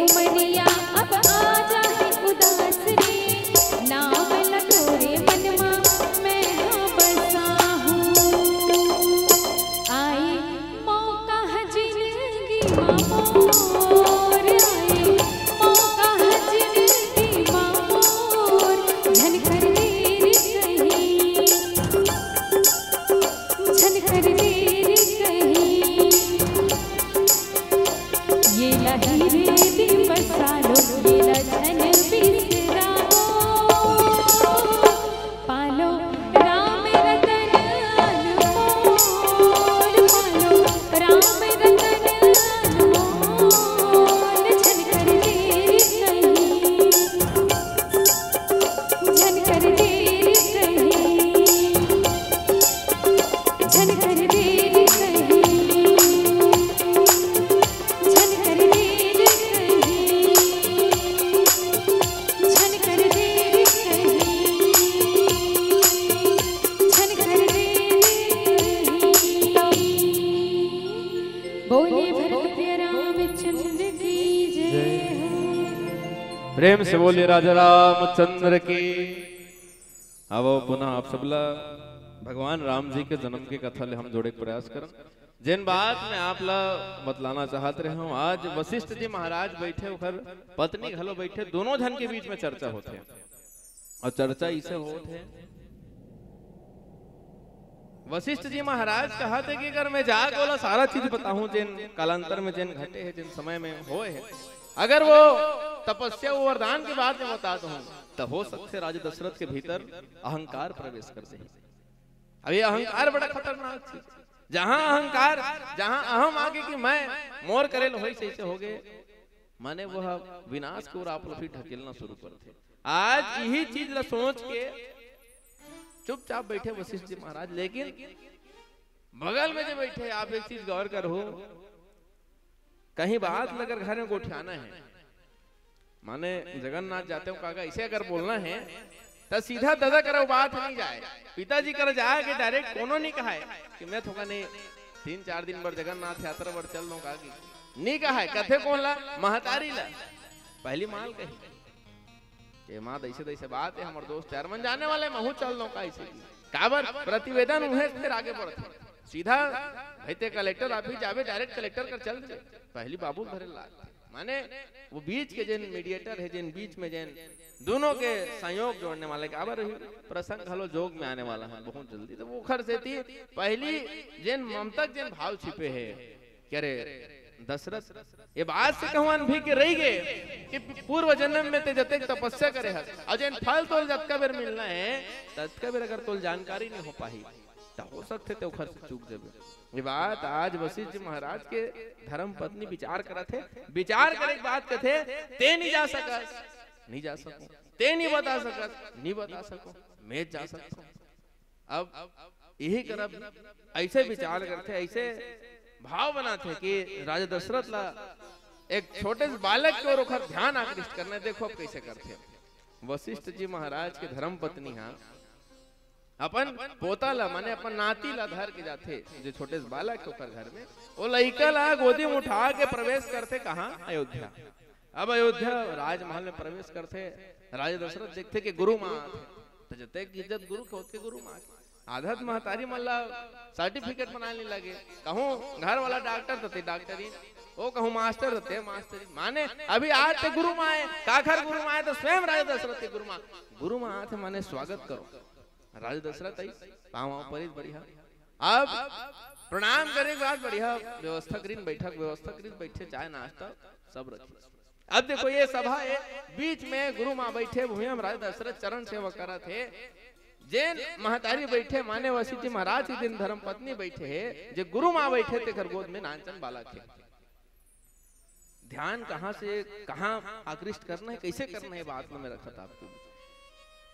उमरिया अब आजा है उदास रे, नाम न तोरे मनमा मैं हाँ बसा हूँ। आए मौका है जिंदगी मामोर, आए मौका है जिंदगी मामोर, झनकर देर कहीं, झनकर देर कहीं, ये लहीरे दी बसालो, ये लछन बिसराओ, पालो राम रतन अनमोल, पालो राम रतन अनमोल, झनकर देर कहीं, झनकर देर कहीं, झनकर देर कहीं, झनकर देर कहीं, झनकर देर कहीं, झनकर देर कहीं। बोले भरत प्रिय रामचंद्र की जय हो। प्रेम से बोले राजा रामचंद्र की। अब पुनः आप सबला भगवान राम जी के जन्म के कथा ले हम जोड़े के प्रयास करम। जिन बात में आप ला बतलाना चाहते रहे हूँ, आज वशिष्ठ जी महाराज बैठे उखर पत्नी घलो बैठे, दोनों जन के बीच में चर्चा होते हैं। और चर्चा इसे होते वशिष्ठ जी महाराज कहते कि अगर मैं जाग बोला सारा चीज बताऊं जिन कालांतर में जिन घटे हैं, जिन समय में होए हैं, अगर वो तपस्या वो वरदान की बात में बता दूं तो हो सकते राजा दशरथ के भीतर अहंकार प्रवेश कर जाए। अब ये अहंकार बड़ा खतरनाक चीज, जहां अहंकार, जहां अहम आगे कि मैं मोर करेल होई से हो गए, माने वह विनाश को आप लोग ढकेलना शुरू करते। आज यही चीज ला सोच के चुपचाप बैठे वशिष्ठ जी महाराज, लेकिन बगल में जो बैठे आप एक चीज गौर करो, कहीं बात अगर घर में गोठियाना है, माने जगन्नाथ जाते हो काका ऐसे अगर बोलना है तो सीधा दादा करो बात नहीं जाए, पिताजी कर जाए कि डायरेक्ट कोनो नहीं कहा है कि मैं थोड़ा नहीं 3-4 दिन बर जगन्नाथ यात्रा बर चल लो काकी, नहीं कहा है। कथे कौन ला? महतारी ला पहली माल कही कि माँ ऐसे ऐसे बात है, हमारे दोस्त 4 मन जाने वाले महू चल लो का ऐसे काबर प्रतिवेदन उन्हें फिर आगे बढ़ते सीधा भाई कलेक्टर ऑफिस जावे, डायरेक्ट कलेक्टर कर चल दे, पहली बाबू भरे ला, माने वो बीच के जिन मीडिएटर है, जिन बीच में जिन दोनों के संयोग जोड़ने वाले काबर प्रसंग हलो जोग में आने वाला है बहुत जल्दी, तो वो खर से थी पहली जिन ममतक जिन भाव छिपे है क्या रे दशरथ ये बात से कहवान भी के रही गए कि पूर्व जन्म में ते जते तपस्या करे है और जिन फल तोल जतका बेर मिलना है ततका बेर अगर तोल जानकारी नहीं हो पाई तो हो सकते ते खर से चूक जाबे। ये बात आज वशिष्ठ जी महाराज के धर्म पत्नी विचार करत थे, विचार करे बात कथे ते नहीं जा सकस, नहीं जा सको, ते नहीं बता सकस, नहीं बता सको, मैं जा सकता। अब यही करब ऐसे विचार करते, ऐसे भाव बनाते कि राजा दशरथ ला एक छोटे से बालक की ओर ध्यान आकृष्ट करना। देखो अब कैसे करते वशिष्ठ जी महाराज के धर्म पत्नी हाँ अपन पोता ला माने अपन नाती ला धर के जाते, जो छोटे से बालक के ऊपर घर में वो लड़का ला गोदी में उठा के प्रवेश करते कहाँ? अयोध्या। अब अयोध्या राजमहल में प्रवेश करते, राजा दशरथ देखते कि गुरु माँ तो जते इज्जत गुरु के गुरु माँ आधत महतारी मल्ला सर्टिफिकेट बनाने लगे, कहूँ घर वाला डॉक्टर थे डॉक्टरी, वो कहूँ मास्टर थे मास्टरी, माने अभी आज थे गुरु माँ काखर गुरु माँ तो स्वयं राजा दशरथ गुरु माँ थे, माने स्वागत करो। राजा दशरथ आई पाँव परित बढ़िया, अब प्रणाम करे के बाद बढ़िया व्यवस्था करीन बैठक व्यवस्था करीन बैठे, चाय नाश्ता सब रखे। अब देखो ये सभा है, बीच में गुरु माँ बैठे, भूमिम राजा दशरथ चरण सेवा करा थे, जैन महतारी बैठे माने वशिष्ठ जी महाराज के दिन धर्म पत्नी बैठे है, जो गुरु माँ बैठे थे गोद में नानचन बालक थे। ध्यान कहाँ से कहाँ आकृष्ट करना है, कैसे करना है बात में रखा था आपको।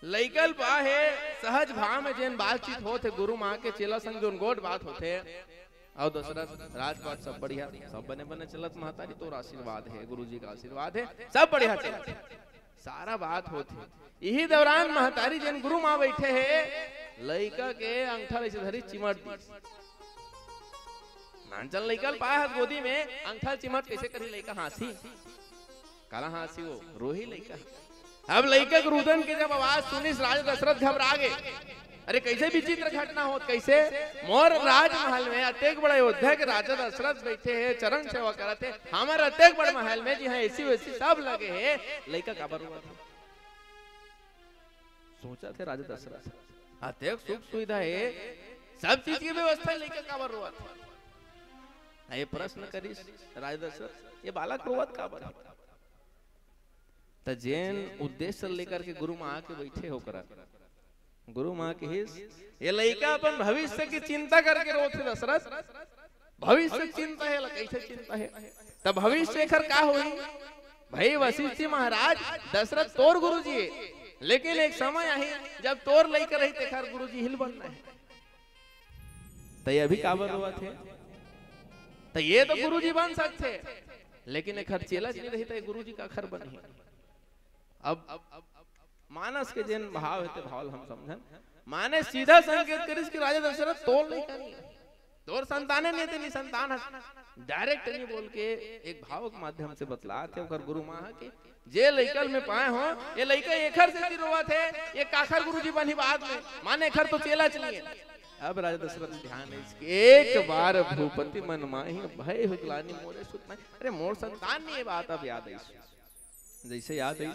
लइकल बा है सहज भाव में जैन बातचीत होते गुरु माँ के चेला संग जो गोट बात होते और दशरथ राजपाट सब बढ़िया, सब बने बने चलत महतारी तो आशीर्वाद है, गुरु जी का आशीर्वाद है, सब बढ़िया चलते सारा बात होती। यही दौरान महतारी जन गुरु माँ बैठे है, लइका के अंगठा ऐसे धरी चिमट दी, नानचन लइकल पाया गोदी में अंगठा चिमट कैसे करी लइका हाथी काला हासी वो रोही लड़का। अब लड़का के रुदन के जब आवाज सुनी राजा दशरथ घबरा गए। अरे कैसे विचित्र घटना हो, कैसे मोर राजमहल में अतेक बड़ा अयोध्या के राजा दशरथ बैठे हैं, चरण सेवा करते, हमारे अतेक बड़े महल में जी हाँ एसी वैसी सब लगे हैं, लड़का काबर हुआ था। सोचा थे राजा दशरथ अतेक सुख सुविधा है, सब चीज की व्यवस्था, लड़का काबर हुआ था। ये प्रश्न करीस राजा दशरथ, ये बालक रोवत काबर है। तो जैन उद्देश्य लेकर के गुरु माँ के बैठे होकर गुरु माँ के हिस ये लड़का अपन भविष्य की चिंता करके रोते दशरथ, भविष्य चिंता है, कैसे चिंता है। तब भविष्य खर का हुई भाई वशिष्ठ जी महाराज दशरथ तोर गुरु जी है, लेकिन एक समय आई जब तोर लेकर रही तेखर गुरु जी हिल बनना है। तो ये अभी काबर हुआ थे, तो ये तो गुरु जी बन सकते, लेकिन एक चेला जी नहीं रही तो गुरु जी का खर बनी। अब मानस के जन भाव है भाव हम समझन, माने सीधा संकेत करिस कि राजा दशरथ तोड़ नहीं करनी, तोर संताने नहीं थे, नहीं संतान डायरेक्ट नहीं बोल के एक भाव के माध्यम से बतलाते ओकर गुरु माँ के जे लइकल में पाए हो, ये लइका एखर से रोवा थे, ये काखर गुरु जी बनी बाद में, माने एखर तो चेला चलिए। अब राजा दशरथ ध्यान है एक बार भूपति मन माही भय हुगलानी मोरे सुत नहीं, अरे मोर संतान नहीं, ये बात अब याद है, जैसे याद है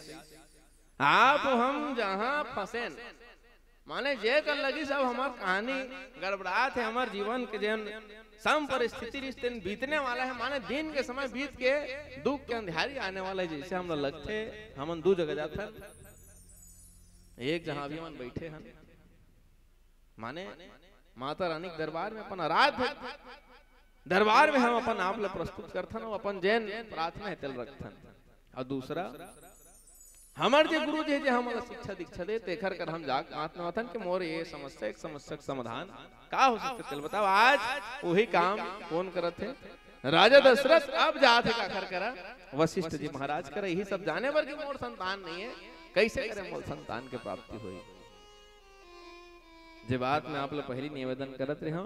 आप हम जहां फंसे माने जे कर लगी सब हमार कहानी गड़बड़ात है, हमार जीवन के जन सम परिस्थिति रिश्ते बीतने वाला है, माने दिन के समय बीत के दुख के अंधियारी आने वाला है। जैसे हम लगते हम दो जगह जाते एक जहां भी हम बैठे हैं माने माता रानी के दरबार में अपन रात दरबार में हम अपन आप ला प्रस्तुत करथन और अपन जैन प्रार्थना हेतल रखथन, और दूसरा हमार जे गुरु जी हमारा शिक्षा दीक्षा दे तेखर कर हम जाक आत्मवतन के मोर ये समस्या एक समस्या का समाधान का हो सकते चल बताओ। आज वही काम कौन करत है, राजा दशरथ अब जात है काखर करा वशिष्ठ जी महाराज करे, यही सब जाने पर कि मोर संतान नहीं है, कैसे करे मोर संतान के प्राप्ति हुई। जे बात में आप लोग पहली निवेदन करत रहे हो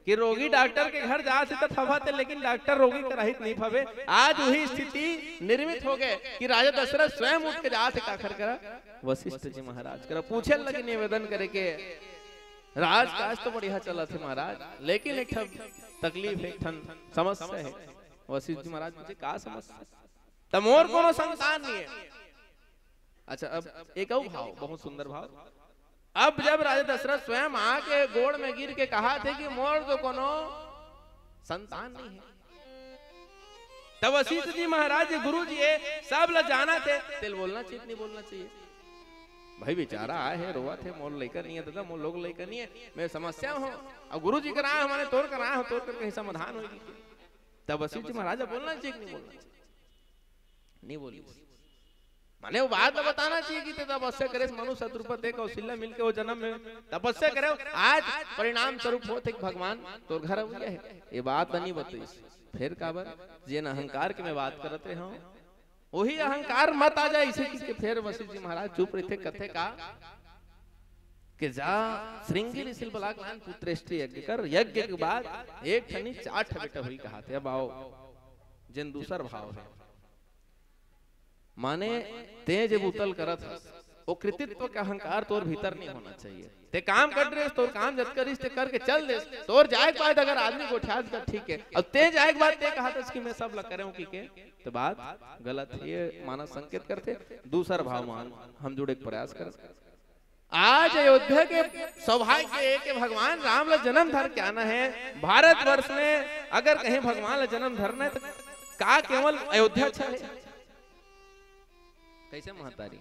कि रोगी डॉक्टर के घर जा सकता थवा थे, लेकिन डॉक्टर रोगी का रहित नहीं फवे। आज वही स्थिति निर्मित हो गए कि राजा दशरथ स्वयं उठ के जा से काखर करा वशिष्ठ जी महाराज करा पूछे लगे निवेदन करे के राजकाज तो बढ़िया चला थे महाराज, लेकिन एक तकलीफ एक समस्या है। वशिष्ठ जी महाराज पूछे का समस्या, तब मोर कोनो संतान नहीं है। अच्छा अब एक और भाव बहुत सुंदर भाव, अब जब राजा दशरथ स्वयं आके गोड़ में गिर के कहा थे कि मोर तो कोनो संतान नहीं है, तब वशिष्ठ जी महाराज गुरु जी सब ल जाना थे तेल बोलना चाहिए नहीं बोलना चाहिए। भाई बेचारा आए है रोआ थे मोर लेकर नहीं है दादा, मोर लोग लेकर नहीं है, मैं समस्या हूँ और गुरु जी कराए हमारे तोड़ कराए हो, तोड़ कर कहीं समाधान होगी। तब वशिष्ठ जी महाराज बोलना चाहिए नहीं बोलना चाहिए, नहीं बोली माने वो बात बताना चाहिए कि तपस्या करे मनु शत्रुपति कौशल्या मिलके वो जन्म में तपस्या करे, आज परिणाम स्वरूप होते भगवान तो घर हुआ है, ये बात नहीं बताई। फिर काबर जिन अहंकार के मैं बात करते हो वही अहंकार मत आ जाए इसे कि फिर वशिष्ठ जी महाराज चुप रहे कथे का कि जा श्रृंगी ऋषि बलाकलान पुत्रेष्टि यज्ञ कर, यज्ञ के बाद एक ठनी 4 बेटा हुई कहा थे। अब आओ जिन दूसर भाव है माने तेज उतल करत वो कृतित्व का अहंकार तोर भीतर नहीं होना चाहिए। ते काम कर रहे तोर काम जत करिस ते करके चल दे, तोर जाए के बाद अगर आदमी को उठा दे ठीक है, अब ते जाए के बाद ते कहा था कि मैं सब ला करूं की के तो बात गलत है, ये मानस संकेत करते दूसरा भाव मान हम जुड़े प्रयास कर। आज अयोध्या के सौभाग्य है कि भगवान राम ला जन्म धर के आना है। भारतवर्ष में अगर कहीं भगवान ला जन्म धरना है तो का केवल अयोध्या अच्छा है, कैसे महतारी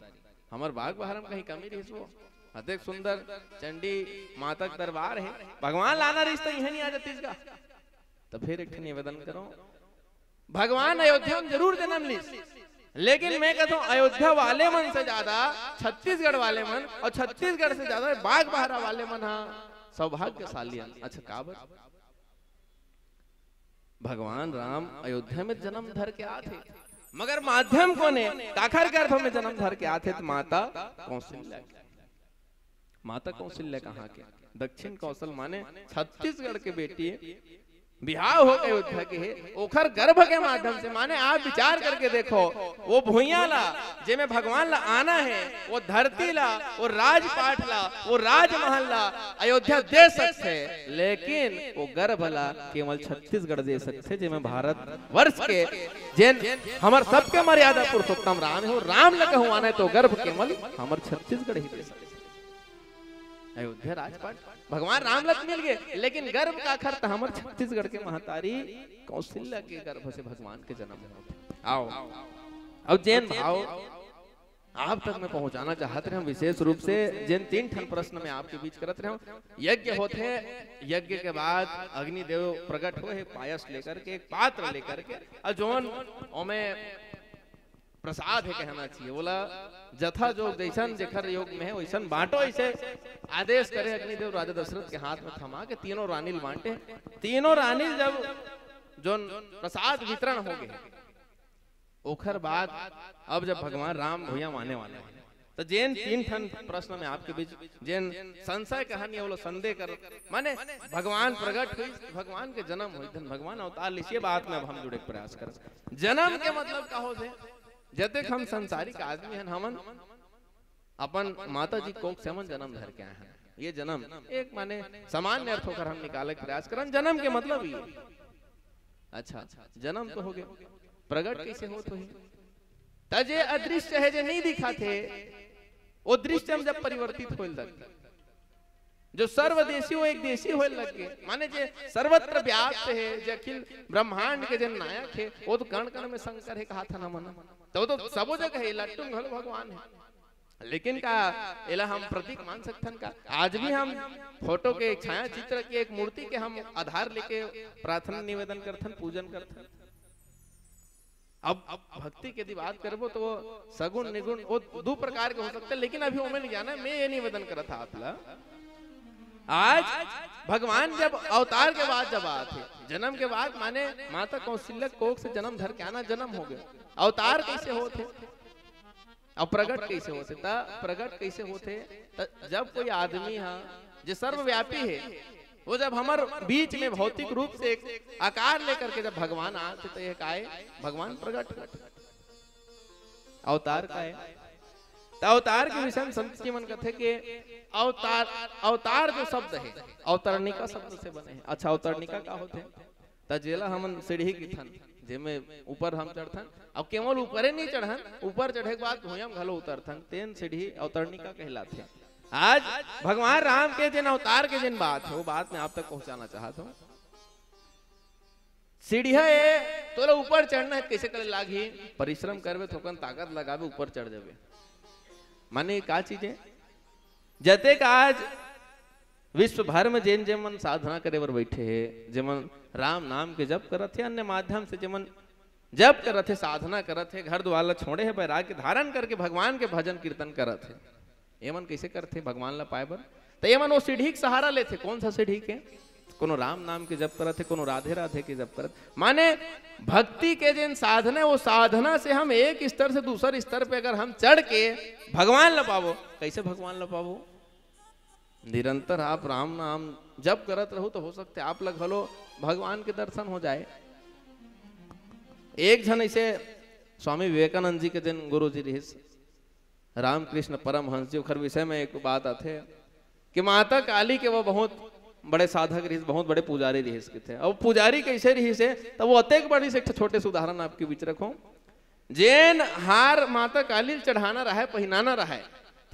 हमार बाग बहार में कहीं कमी रही वो अधिक सुंदर चंडी माता का दरबार है, भगवान लाना रिश्ता यही नहीं आ जाती इसका। तो फिर एक निवेदन करो भगवान अयोध्या में जरूर जन्म ली, लेकिन मैं कहता हूँ अयोध्या वाले मन से ज्यादा छत्तीसगढ़ वाले मन और छत्तीसगढ़ से ज्यादा बाग बहारा वाले मन हाँ सौभाग्यशाली। अच्छा काबर भगवान राम अयोध्या में जन्म धर के आते, मगर माध्यम को ने काखर गर्भ में जन्म धर के आते तो माता कौशल्या, माता कौशल्या कहाँ के दक्षिण कौशल माने छत्तीसगढ़ के बेटी है, बिहाव हो गए अयोध्या के ओखर गर्भ के माध्यम से। माने आप विचार करके देखो, वो भुइया ला जेमे भगवान ला आना है, वो धरती ला, वो राजपाट ला, वो राजमहल ला अयोध्या दे सकते, लेकिन वो गर्भ ला केवल छत्तीसगढ़ दे सकते, जेमे भारत वर्ष के जेन हमर सबके मर्यादा पुरुषोत्तम राम हो, राम ला कहूँ आना है तो गर्भ केवल हमर छत्तीसगढ़ ही दे सकते। अयोध्या राजपाट भगवान राम लत मिल गए, लेकिन गर्भ का खर्च हमर छत्तीसगढ़ के महतारी कौशल्या के गर्भ से भगवान के जन्म होते। आओ अब जैन भाव आप तक मैं पहुंचाना चाहते रहे, विशेष रूप से जिन 3 ठन प्रश्न में आपके बीच करत रहे। यज्ञ होते, यज्ञ के बाद अग्निदेव प्रकट हुए पायस लेकर के, एक पात्र लेकर के, और जोन ओमें प्रसाद है कहना चाहिए, बोला जथा जो जैसन जेखर योग में है वैसन बांटो, ऐसे आदेश करे अग्निदेव राजा दशरथ के हाथ में थमा के तीनों रानील बांटे। तीनों रानील जब जो प्रसाद वितरण हो गए, ओखर बाद अब जब भगवान राम भैया माने वाले हैं, तो जैन 3 ठन प्रश्न में आपके बीच जैन संशय कहानी बोलो संदेह कर, माने भगवान प्रकट हुई, भगवान के जन्म हुई, भगवान अवतार लिखिए बात में अब हम जुड़े प्रयास कर। जन्म के मतलब का हो से जब हम संसारिक आदमी हैं, हमन अपन माता जी कोख से हमन जन्म धर के आए हैं। ये जन्म एक माने सामान्य अर्थ होकर हम निकाले प्रयास करन, जन्म के मतलब ये। अच्छा जन्म तो हो गया, प्रगट कैसे हो तो ही तजे अदृश्य है, जे नहीं दिखा थे वो दृश्य हम जब परिवर्तित होने लगे, जो सर्वदेशी वो एक देशी होने लग गए, माने जे सर्वत्र व्याप्त है, जे अखिल ब्रह्मांड के जन नायक है, वो तो कण कण में शंकर है कहा था ना मन, तो सबो जगह है, लट्टू घल भगवान है। लेकिन का एला हम प्रतीक मान सकथन का? आज भी हम फोटो के छाया चित्र के एक मूर्ति के हम आधार लेके प्रार्थना निवेदन करथन, पूजन करथन। अब भक्ति के यदि बात करबो तो सगुण निगुण वो 2 प्रकार के हो सकते हैं, लेकिन अभी हमें नहीं जाना। मैं ये निवेदन करत था आपला, आज भगवान जब अवतार के बाद जब आते, जन्म के बाद माने माता कौशल्या कोख से जन्म धर के आना, जन्म हो गया। अवतार कैसे होते और प्रगट कैसे होते? प्रगट कैसे होते? जब कोई आदमी है जो सर्वव्यापी है, वो जब हमार बीच में भौतिक रूप से एक आकार लेकर के जब भगवान आते तो एक आए भगवान प्रगट। अवतार का है, तो अवतार के विषय में संत जी मन कहते कि अवतार जो शब्द है अवतरणिका शब्द से बने हैं। अच्छा अवतरणिका का होते? तजेला हमन सीढ़ी की थन जेमे ऊपर हम चढ़थन, अब केवल ऊपरे नहीं चढ़न, ऊपर चढ़े के बाद भुयम घलो उतरथन, तेन सीढ़ी अवतरणिका कहलाते हैं। आज भगवान राम के जिन अवतार के जिन बात है वो बात मैं आप तक पहुंचाना चाहता हूँ। सीढ़िया तोरा ऊपर चढ़ना है, कैसे करे लागी? परिश्रम करबे थोकन ताकत लगाबे ऊपर चढ़ जाबे। माने का चीज है जते का आज विश्व भर में जेन जेमन साधना करे बर बैठे है, जेमन राम नाम के जप करत है, अन्य माध्यम से जेमन जप करत है, साधना करत है, घर द्वार छोड़े है, बैराग के धारण करके भगवान के भजन कीर्तन करत है, एमन कैसे करते भगवान ला पाए बर? तो एमन वो सीढ़ी के सहारा लेते। कौन सा सीढ़ी के? कोनो राम नाम के जप करत है, कोनो राधे राधे के जप करत। माने भक्ति के जिन साधना, वो साधना से हम एक स्तर से दूसरे स्तर पे अगर हम चढ़ के भगवान ला पावो, कैसे भगवान ला पावो? निरंतर आप राम नाम जप करत रहो तो हो सकते आप लग भलो भगवान के दर्शन हो जाए। एक जन ऐसे स्वामी विवेकानंद जी के दिन गुरु जी रहे, रामकृष्ण परमहंस जी, उखर विषय में एक बात आते कि माता काली के वो बहुत बड़े साधक रही, बहुत बड़े पुजारी रही के थे। और पुजारी कैसे रही से तब वो अतेक बड़ी से छोटे से उदाहरण आपके बीच रखो। जेन हार माता काली चढ़ाना रहा है, पहनाना रहा है,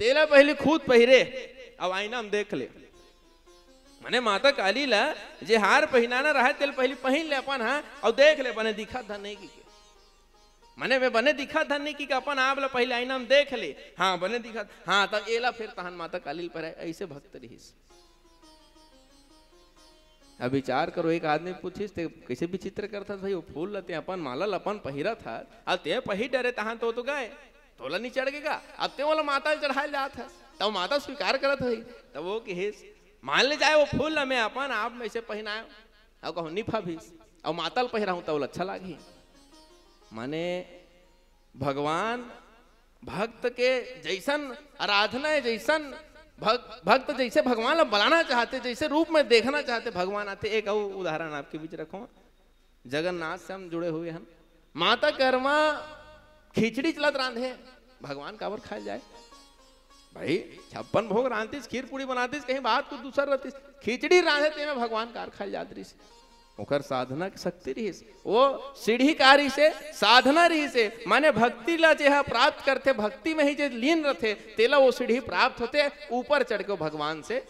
तेला पहले खुद पहिरे, अब आईना हम देख ले। माने माता काली ला जे हार पहनाना रहा है तेल पहले पहन ले अपन, हाँ, और देख ले बने दिखा धन नहीं की, माने वे बने दिखा धन नहीं की अपन आप ला पहले आईना हम देख ले, हाँ बने दिखा, हाँ तब एला फिर तहन माता काली पर है। ऐसे भक्त रही। अब विचार करो, एक आदमी पूछिस ते कैसे विचित्र करता भाई, वो फूल लते अपन माला अपन पहिरा था, अब ते पही डरे तहां तो गए तोला नहीं चढ़ गएगा, अब ते वाला माता चढ़ाए जात है, तब माता स्वीकार करत है, तब वो कि मान ले जाए वो फूल मैं अपन आप में से पहनाए, अब कहूँ निफा भी और मातल पहिरा हूँ तब अच्छा लागी। माने भगवान भक्त के जैसन आराधना है, जैसन भक्त जैसे भगवान ला बुलाना चाहते, जैसे रूप में देखना चाहते भगवान आते। एक और उदाहरण आपके बीच रखो, जगन्नाथ से हम जुड़े हुए हैं। माता कर्मा खिचड़ी चलत रांधे, भगवान काबर खाए जाए भाई? 56 भोग रांधतीस, खीर पूरी बनातीस, कहीं बात कुछ दूसर रहतीस, खिचड़ी रांधे ते में भगवान कार खाए जात रही। ओकर साधना की शक्ति रही, वो सीढ़ी कारी से साधना रही से, माने भक्ति ला जेहा प्राप्त करते, भक्ति में ही जे लीन रहते तेला वो सीढ़ी प्राप्त होते, ऊपर चढ़ के भगवान से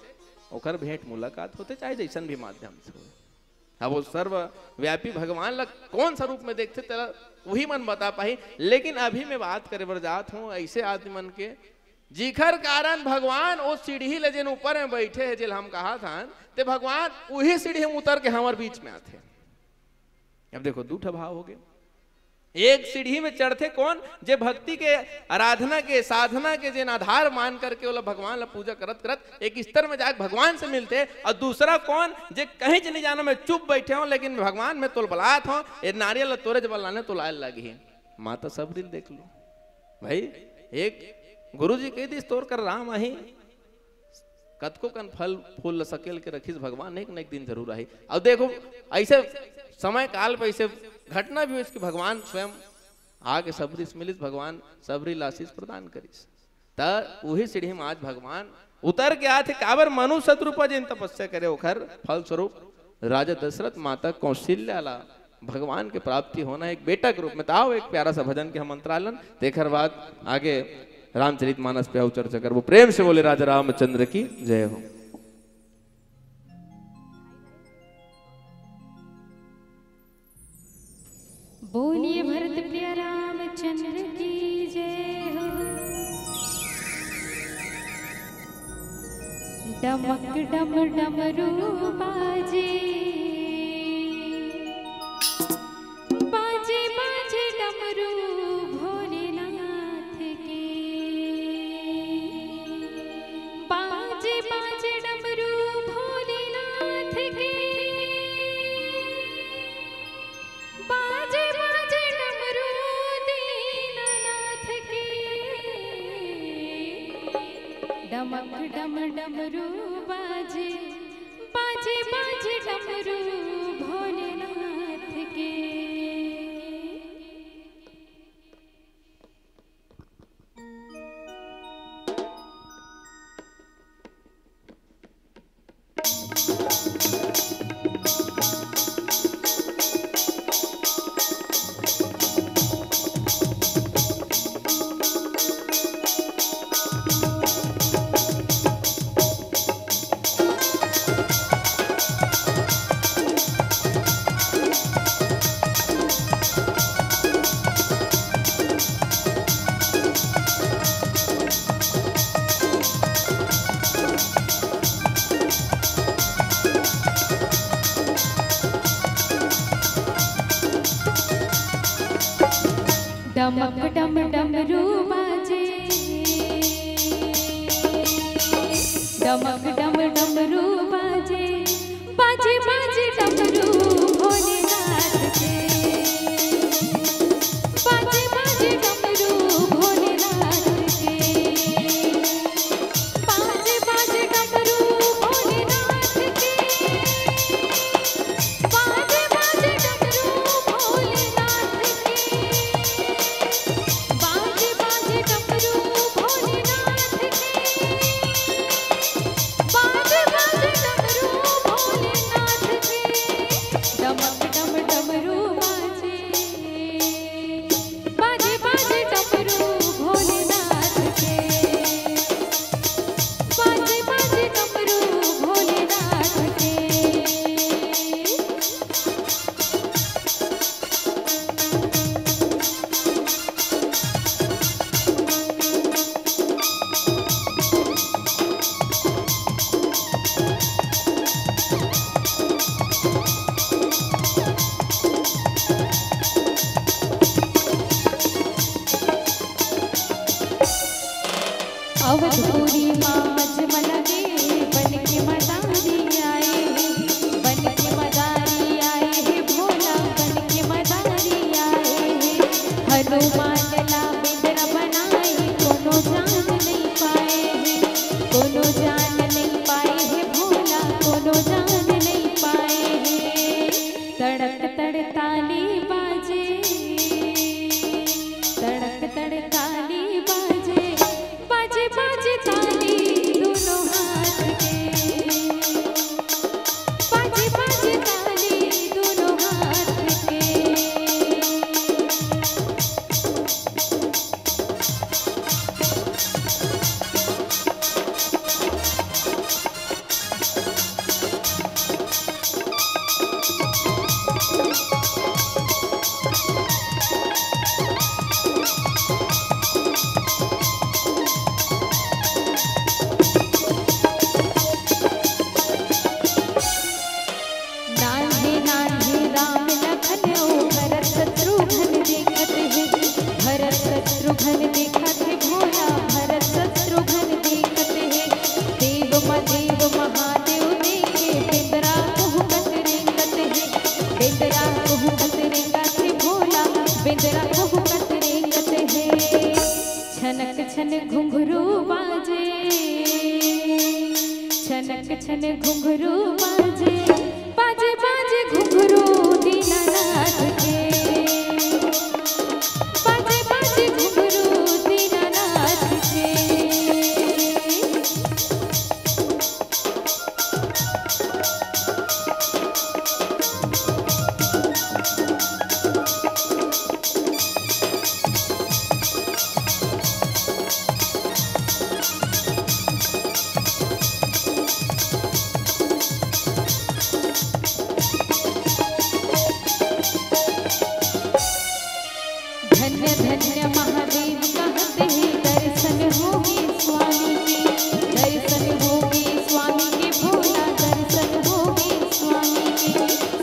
ओकर भेंट मुलाकात होते, चाहे जैसन भी माध्यम से हो। अब वो सर्वव्यापी भगवान ला कौन सा रूप में देखते तेला वही मन बता पाही। लेकिन अभी मैं बात करे बर जात हूँ ऐसे आदमी मन के जिखर कारण भगवान वो सीढ़ी ले जिन ऊपर में बैठे है, जिल हम कहा था ते भगवान वही सीढ़ी में उतर के हमारे बीच में आते। अब देखो दूठा भाव हो गए, एक सीढ़ी में चढ़ते कौन, जे भक्ति के आराधना के साधना के जिन आधार मान करके वो भगवान ला पूजा करत करत एक स्तर में जाके भगवान से मिलते। और दूसरा कौन, जे कहीं च नहीं जाना मैं चुप बैठे हूँ लेकिन भगवान में तोल बलात हूँ, ये नारियल तोरे जब लाने तो लाल लगी। माता सब दिल देख लो भाई, एक गुरु जी कह दिस तोर कर राम आही, कतको कन फल फूल ल सकेल के रखीस, भगवान एक न एक दिन जरूर आई। अब देखो ऐसे समय काल पे ऐसे घटना भी हुई कि भगवान स्वयं आके सबरी से मिलिस, भगवान सबरी लाशीस प्रदान करिस। त वही सीढ़ी में आज भगवान उतर के आते, काबर मनु शत्रुपा जिन तपस्या करे ओखर फल स्वरूप राजा दशरथ माता कौशल्या ला भगवान के प्राप्ति होना एक बेटा के रूप में। ताओ एक प्यारा सा भजन के हम मंत्रालन देकर बाद आगे रामचरितमानस पे चर्चा कर। वो प्रेम से बोले राजा रामचंद्र की जय हो। बोलिए भरत प्रिय रामचंद्र की जय हो। डमक डम डमरू बाजे, बाजे बाजे डमरू भोलेनाथ के, बाजे बाजे डमरू भोलेनाथ के, बाजे बाजे डमरू दीनानाथ के, डमक डम डमरू बाजे, बाजे बाजे डमरू भोलेनाथ के। डमक डम डमरू बाजे, डमक डम डमरू बाजे, बाजे बाजे डमरू भोलेनाथ के, बाजे बाजे डमरू भोलेनाथ के, बाजे बाजे डमरू भोलेनाथ के, बाजे बाजे डमरू भोलेनाथ के, बाजे बाजे डमरू भोलेनाथ के, बाजे बाजे डमरू भोलेनाथ के, डमक डम डमरू बाजे, बाजे बाजे डमरू भोलेनाथ के, बाजे बाजे डमरू भोलेनाथ के। अवधपुरी माज मलगे, बन के मदारी आए, बन के मदारी आए है भोला, बन के मदारी आए है। हनुमान ला बिंदरा बनाए, कोनो जान नहीं पाए है, कोनो जान छनक छन घुंघरू बाजे, छनक छन घुंघरू बाजे, बाजे बाजे घुंघरू दीनानाथ के, बाजे बाजे घुंघरू दीनानाथ के। धन्य धन्य महादेव कहते हैं दर्शन होगे स्वामी के, दर्शन होगे स्वामी के, भोला दर्शन होगे स्वामी के।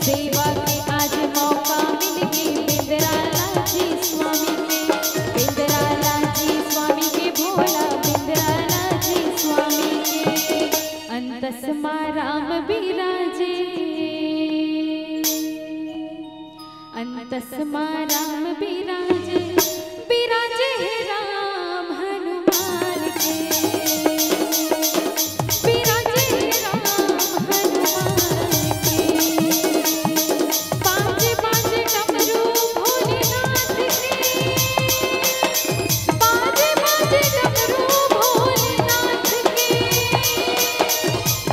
सेवा के आज मौका मिल गए बिंदराला जी स्वामी के, बिंदराला जी स्वामी के, भोला बिंदराला जी स्वामी के। अंतसमा राम बिराजे, अंतसमा राम बिराजे, बिराजे है राम हनुमान के, बिराजे है राम हनुमान के। बाजे बाजे डमरू भोलेनाथ के, बाजे बाजे डमरू भोलेनाथ के,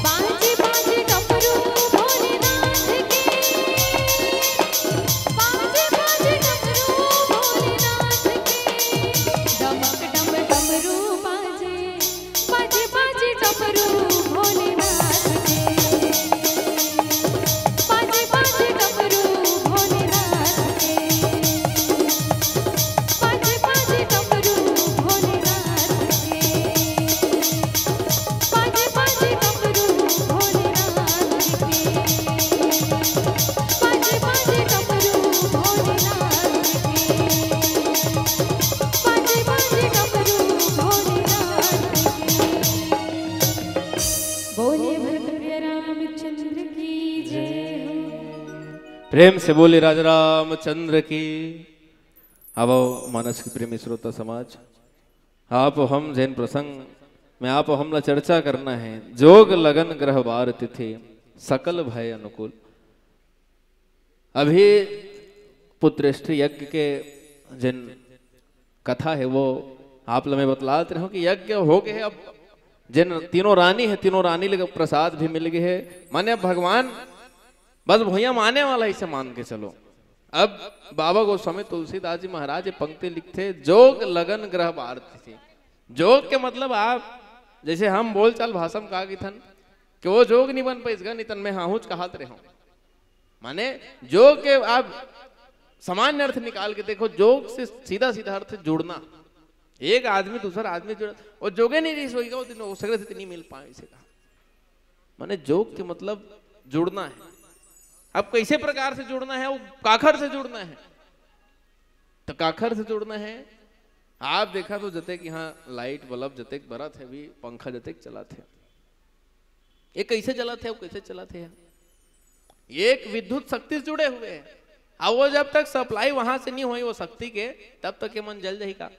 बाजे बाजे डमरू भोलेनाथ के, बाजे बाजे डमरू भोलेनाथ के। डमक डम डमरू बाजे, बाजे बाजे डमरू भोलेनाथ के, बाजे बाजे डमरू भोलेनाथ के, बाजे बाजे डमरू भोलेनाथ के, बाजे बाजे डमरू भोलेनाथ के, बाजे बाजे डमरू भोलेनाथ के, बाजे बाजे डमरू भोलेनाथ के। बोले भरत प्रिय रामचंद्र की जय हो। प्रेम से बोले राजा रामचंद्र की। अब मानस की प्रेमी श्रोता समाज, आप हम जैन प्रसंग में आप हमला चर्चा करना है। जोग लगन ग्रह बार तिथि सकल भय अनुकूल। अभी पुत्रेष्ठ यज्ञ के जिन कथा है वो आप लोग मैं बतलाते रहो कि यज्ञ हो गए है। अब जिन तीनों रानी है, तीनों रानी लगे प्रसाद भी मिल गए है। माने भगवान बस भैया माने वाला इसे मान के चलो। अब बाबा गोस्वामी तुलसीदास जी महाराज ये पंक्ति लिखते, जोग लगन ग्रह बार तिथि। जोग के मतलब आप जैसे हम बोलचाल भाषा में कहा कि थन कि वो जोग नहीं बन पाइस नितन में हाहुच कहत रहे हो। माने जोग के आप सामान्य अर्थ निकाल के देखो, जोग से सीधा सीधा अर्थ जुड़ना। एक आदमी दूसरा आदमी जुड़ा और जोगे नहीं रही सोई वो सगरे से नहीं मिल पाए इसे कहा। माने जोग के मतलब जुड़ना है। अब कैसे प्रकार से जुड़ना है? वो काखर से जुड़ना है। तो काखर से जुड़ना है। आप देखा तो जते कि हाँ लाइट बल्ब जते बरत है भी, पंखा जते चलाते हैं, ये कैसे चलाते हैं? वो कैसे चलाते हैं? एक विद्युत शक्ति से जुड़े हुए हैं। अब वो जब तक सप्लाई वहां से नहीं हुई वो शक्ति के, तब तक ये मन जल जाएगा।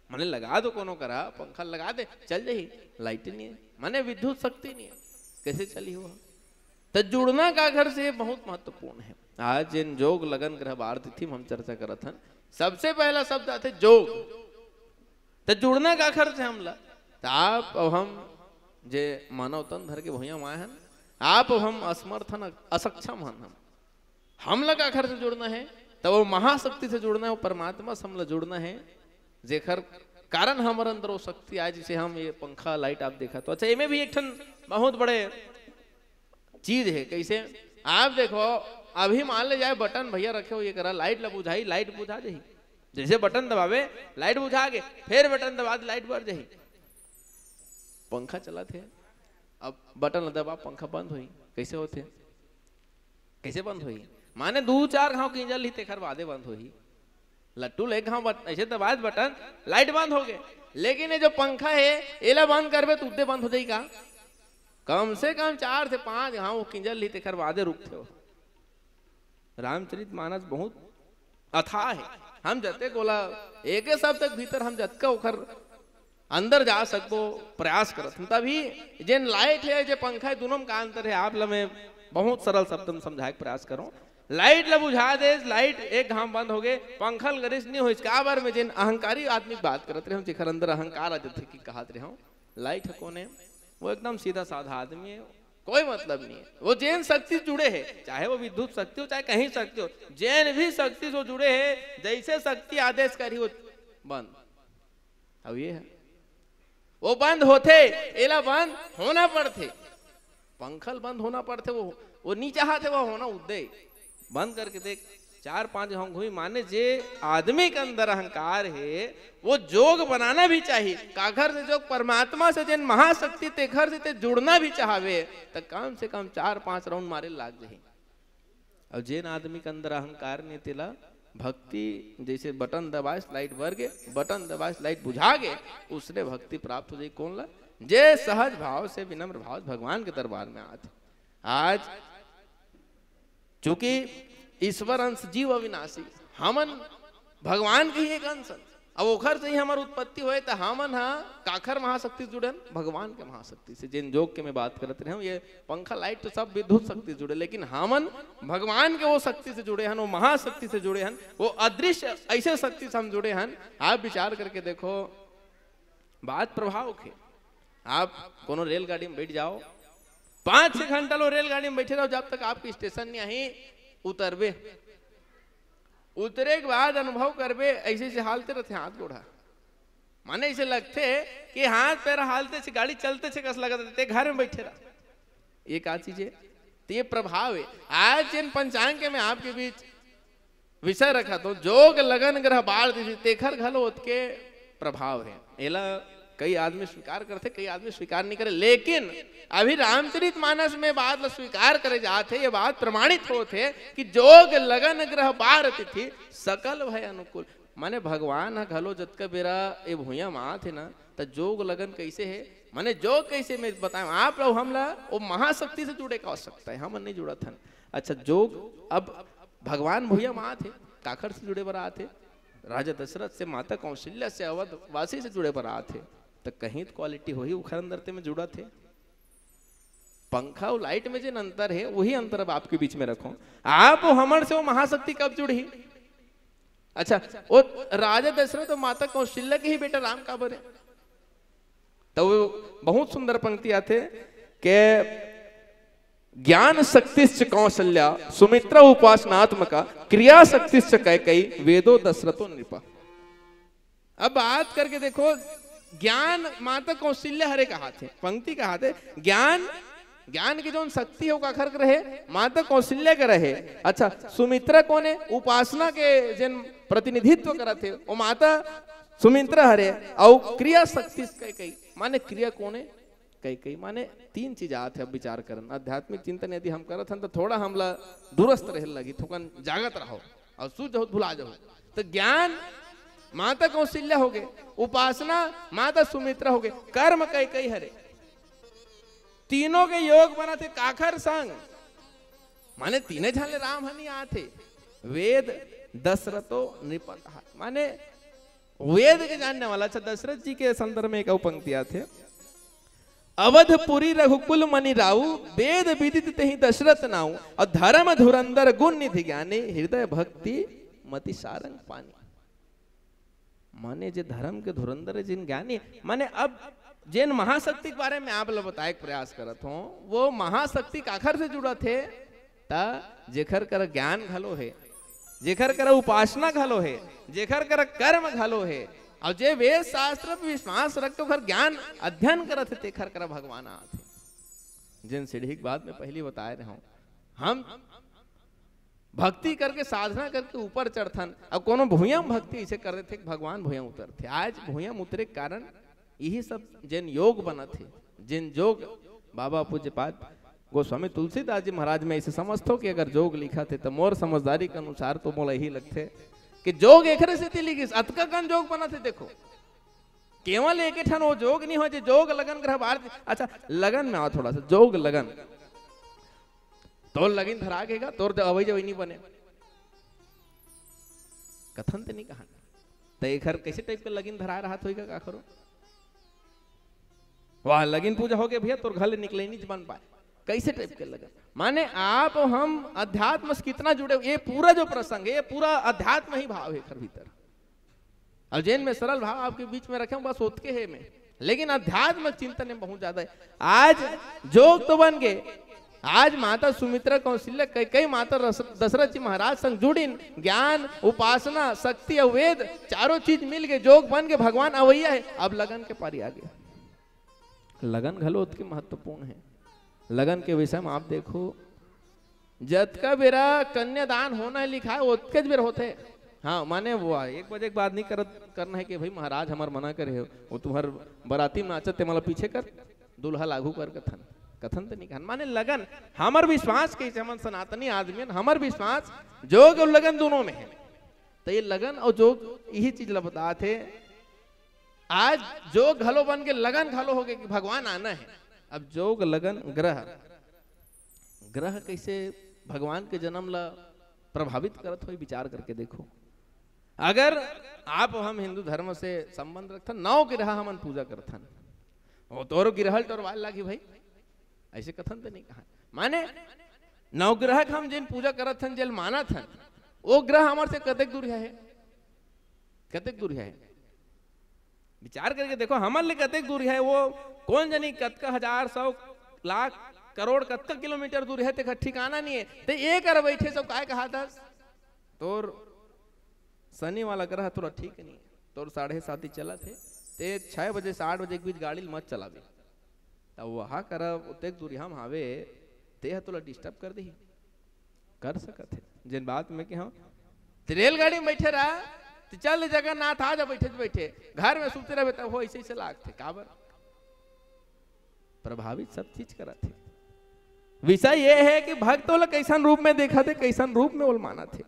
मैंने लगा दो कोनो करा, पंखा लगा दे चल जाही, लाइट नहीं है, माने विद्युत शक्ति नहीं है, कैसे चली हुआ? तो जुड़ना का घर से बहुत महत्वपूर्ण है। आज इन जोग लगन ग्रह बार तिथि हम चर्चा करत हन। सबसे पहला शब्द आते जोग। तो जुड़ना का घर से हमला तो आप और हम जे मानव तन धर के भैया माए हन, आप और हम असमर्थ हन, असक्षम हन। हम लगा घर से जुड़ना है तो वो महाशक्ति से जुड़ना है, वो परमात्मा से हमला जुड़ना है, जेखर कारण हमारे अंदर वो शक्ति आज जिसे हम ये पंखा लाइट आप देखा। तो अच्छा इनमें भी एक ठन बहुत बड़े चीज है। कैसे? आप देखो अभी मान ले जाए बटन भैया रखे हो, ये करा लाइट ला बुझाई, लाइट बुझा जाही। जैसे बटन दबावे लाइट बुझा के, फिर बटन दबा दे लाइट बढ़ जाही। पंखा चला थे, अब बटन दबा पंखा बंद हुई, कैसे होते? कैसे बंद हुई? माने 2-4 घाव किंजल ही तेखर बादे बंद हुई। लट्टू ले घाव ऐसे दबाए बटन लाइट बंद हो गए। लेकिन ये जो पंखा है एला बंद करबे तो उद्दे बंद हो जाई का? कम से कम 4 से 5 घाव किंजल ही तेखर बादे रुकते हो। रामचरितमानस बहुत अथाह है। हम जते गोला एक सब तक भीतर हम जतका ओखर अंदर जा सको प्रयास करत हूं। तभी जेन लाइट है जे पंखा है दोनों में का अंतर है आप ला मैं बहुत सरल शब्द में समझाए के प्रयास करूं। लाइट ला बुझा दे, लाइट एक घाम बंद हो गए, पंखा गरिश नहीं हो का बार में जेन अहंकारी आदमी बात करत रहे जेखर अंदर अहंकार आ जाते कि कहत रहे लाइट है कौन है, वो एकदम सीधा साधा आदमी है, कोई मतलब नहीं है। वो जैन शक्ति से जुड़े हैं, चाहे वो विद्युत शक्ति हो चाहे कहीं शक्ति हो, जैन भी शक्ति से जुड़े हैं। जैसे शक्ति आदेश करी वो बंद, अब ये है वो बंद होते एला बंद होना पड़ते, पंखल बंद होना पड़ते, वो नहीं चाहते वो होना उदय बंद करके देख 4-5 घुई। माने जे आदमी के अंदर अहंकार है वो जोग बनाना भी चाहिए, काघर से जो परमात्मा से जिन महाशक्ति ते घर से ते जुड़ना भी चाहवे तो कम से कम 4-5 राउंड मारे लाग जाए। और जिन आदमी के अंदर अहंकार ने तेला भक्ति जैसे बटन दबाए लाइट भर गए, बटन दबाए लाइट बुझा गए, उसने भक्ति प्राप्त हो जाए। कौन ला जे सहज भाव से विनम्र भाव भगवान के दरबार में आते। आज चूंकि ईश्वर अंश जीव अविनाशी, हमन भगवान के ही एक अंश, अब ओखर से ही हमार उत्पत्ति हुए तो हमन हा काखर महाशक्ति जुड़न भगवान के महाशक्ति से। जिन जोग के मैं बात करते रहे ये पंखा लाइट तो सब विद्युत शक्ति जुड़े, लेकिन हमन भगवान के वो शक्ति से जुड़े हन, वो महाशक्ति से जुड़े हन, वो अदृश्य ऐसे शक्ति से हम जुड़े हन। आप विचार करके देखो बात प्रभाव के, आप कोनो रेलगाड़ी में बैठ जाओ 5-6 घंटा लो रेलगाड़ी में बैठे रहो, जब तक आपके स्टेशन नहीं आई उतरबे, उतरे के बाद अनुभव करबे ऐसे से हालते रहते हाथ गोड़ा, माने ऐसे लगते कि हाथ पैर हालते से गाड़ी चलते से कस लगा देते घर में बैठे रहा। ये क्या चीज है? तो ये प्रभाव है। आज जिन पंचांग के मैं आपके बीच विषय रखा तो जोग लगन ग्रह बाढ़ तेखर घलो के प्रभाव है। एला कई आदमी स्वीकार करते, कई आदमी स्वीकार नहीं करे, लेकिन अभी रामचरित मानस में बात स्वीकार करे जाते, ये बात प्रमाणित होते कि जोग लगन ग्रह बार तिथि सकल भय अनुकूल। माने भगवान हा घलो जतका बेरा ये भूया माँ थे ना, तो जोग लगन कैसे है, माने जोग कैसे मैं बताऊं आप लोग हमला वो महाशक्ति से जुड़े का हो सकता है, हम नहीं जुड़ा था। अच्छा जोग अब भगवान भूया माँ थे काखर से जुड़े बरा थे, राजा दशरथ से माता कौशल्या से अवध वासी से जुड़े बरा थे, तो कहीं तो क्वालिटी हो ही उखर अंदर में जुड़ा थे। पंखा और लाइट में जिन अंतर है वही अंतर अब आपके बीच में रखो। आप हमर से वो महाशक्ति कब जुड़ी? अच्छा वो राजा दशरथ तो माता कौशल्या के ही बेटा राम का बने, तो वो बहुत सुंदर पंक्ति आते के ज्ञान शक्तिश्च कौशल्या सुमित्रा उपासनात्मका क्रिया शक्तिश्च कैकेयी वेदो दशरथो नृपा। अब बात करके देखो ज्ञान माता कौशल्या हरे कहा थे, पंक्ति कहा थे ज्ञान, ज्ञान की जो शक्ति है वो काखर के रहे माता कौशल्या के रहे। अच्छा सुमित्रा कौन है? उपासना के जिन प्रतिनिधित्व करा थे वो माता सुमित्रा हरे। और क्रिया शक्ति कैकेयी, माने क्रिया कौन है? कैकेयी। माने 3 चीज आते अब विचार करन। आध्यात्मिक चिंतन यदि हम करत हन तो थोड़ा हमला दुरस्त रहे लगी, थोकन जागत रहो और सूझ हो भुला जाओ। तो ज्ञान माता कौशल्या हो गए, उपासना माता सुमित्रा हो गए, कर्म कैकेयी हरे। तीनों के योग बना थे काखर संग, माने तीने झाले राम हनी आते। वेद दशरथो नृपा कहा, माने वेद के जानने वाला। अच्छा दशरथ जी के संदर्भ में एक पंक्ति आते, अवधपुरी रघुकुल मणि राऊ वेद विदित तेहि दशरथ नाऊ और धर्म धुरंधर गुण निधि ज्ञानी हृदय भक्ति मति सारंग पानी। माने जे धर्म के धुरंधर जिन ज्ञानी, माने अब जिन महाशक्ति के बारे में आप लोग बताए प्रयास करत हो वो महाशक्ति काखर से जुड़ा थे ता जेखर कर ज्ञान घलो है, जेखर कर उपासना घलो है, जेखर कर कर्म घलो है, और जे वेद शास्त्र पर विश्वास रख तो घर ज्ञान अध्ययन करत थे तेखर कर भगवान आते। जिन सीढ़ी की बात में पहली बताए रहा हूं, हम भक्ति करके साधना करके ऊपर चढ़थन, अब कोनो भूयम भक्ति इसे कर रहे थे भगवान भूयम उतरते। आज भूयम उतरे के कारण यही सब जिन योग बना थे, जिन जोग बाबा पूज्यपाद गोस्वामी तुलसीदास जी महाराज में ऐसे समझते हो कि अगर जोग लिखा थे तो मोर समझदारी के अनुसार तो मोला यही लगते कि जोग एक से लिखी अतका कन जोग बना थे। देखो केवल एक ठन वो जोग नहीं हो जो जोग लगन ग्रह बार। अच्छा लगन में आओ थोड़ा सा, जोग लगन तोर लगिन धरा केगा तोर अवै जब नहीं बने कथन तो नहीं कहा तो एक कैसे टाइप के लगिन धरा रहा तो का करो वाह लगन पूजा हो गया भैया, तो घर निकले नहीं बन पाए, कैसे टाइप के लगन। माने आप हम अध्यात्म से कितना जुड़े, ये पूरा जो प्रसंग है ये पूरा अध्यात्म ही भाव है घर भीतर। और जैन में सरल भाव आपके बीच में रखे बस ओतके है में, लेकिन अध्यात्म चिंतन में बहुत ज्यादा है। आज जोग तो बन गए, आज माता सुमित्रा कौशल्या कई कई माता दशरथ जी महाराज संग जुड़िन, ज्ञान उपासना शक्ति और वेद चारों चीज मिल गए, जोग बन के भगवान अवैया है। अब लगन के पारी आ गया। लगन घलोत की महत्वपूर्ण है। लगन के विषय में आप देखो, जतका बेरा कन्यादान होना है लिखा है उतके बेर होते। हाँ माने वो एक बजे के बाद नहीं करना है कि भाई महाराज हमार मना करे हो, वो तुम्हार बराती में नाचत ते मला पीछे कर दुल्हा लागू कर कथन तो नहीं कहन। माने लगन हमार विश्वास के हमन सनातनी आदमी हमार विश्वास जोग और लगन दोनों में है। तो ये लगन और जोग यही चीज बताते। आज जोग घलो बन के लगन घलो हो गए कि भगवान आना है। अब जोग लगन ग्रह ग्रह कैसे भगवान के जन्म ला प्रभावित करत हो, विचार करके देखो। अगर आप हम हिंदू धर्म से संबंध रखथन, 9 ग्रह हमन पूजा करथन, वो तोर गिरहल टोरवाल लागी भाई, ऐसे कथन तो नहीं कहा। माने 9 ग्रह हम जिन पूजा करत हन, जेल मानत हन, वो ग्रह हमारे से कतेक दूर है, कतेक दूर है। विचार करके देखो हमारे लिए कतेक दूर है, वो कौन जानी कतका हजार 100 लाख करोड़ कतका किलोमीटर दूर है, ते ठिकाना नहीं है। ते एक कर बैठे सब काय कहा था, तोर शनि वाला ग्रह तोरा ठीक नहीं है, तोर 7:30 चला थे, ते 6 बजे से 8 बजे के बीच गाड़ी मत चलावे, तब वहा कर उतेक दूर हम हावे ते तोला डिस्टर्ब कर दी कर सकत है। जिन बात में कि हाँ रेलगाड़ी में बैठे रहा तो चल जगन्नाथ आ जा, बैठे बैठे घर में सुते रहे तब हो ऐसे ऐसे लागते काबर प्रभावित सब चीज करा थे। विषय ये है कि भक्तों लोग कैसन रूप में देखा थे, कैसन रूप में माना थे।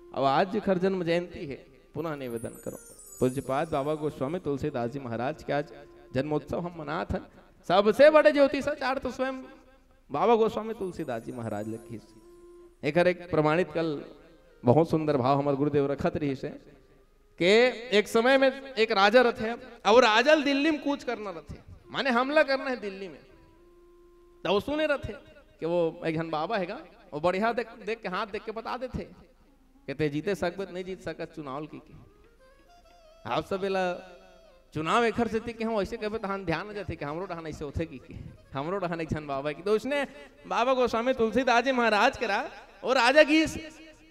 अब आज खर जन्म जयंती है, पुनः निवेदन करो पूज्यपाद बाबा गोस्वामी तुलसीदास जी महाराज के आज जन्मोत्सव हम मनाते हैं। सबसे बड़े ज्योतिषाचार तो स्वयं बाबा गोस्वामी तुलसीदास जी महाराज लिखी। एक प्रमाणित कल बहुत सुंदर भाव हमारे गुरुदेव रखत रही से कि एक समय में एक राजा रथे, और राजा दिल्ली में कूच करना रथे, माने हमला करना है दिल्ली में। तो वो सुने रथे कि वो एक जन बाबा हैगा, वो बढ़िया देख के हाथ देख के बता देते कहते जीते सकबत नहीं जीत सकत चुनाव की आप सब बेला चुनाव एक से कि हम ऐसे कहते तो ध्यान न जाते कि हमरो डहान ऐसे होते कि हमरो डहान एक जन बाबा की। तो उसने बाबा गोस्वामी तुलसीदास जी महाराज करा और राजा की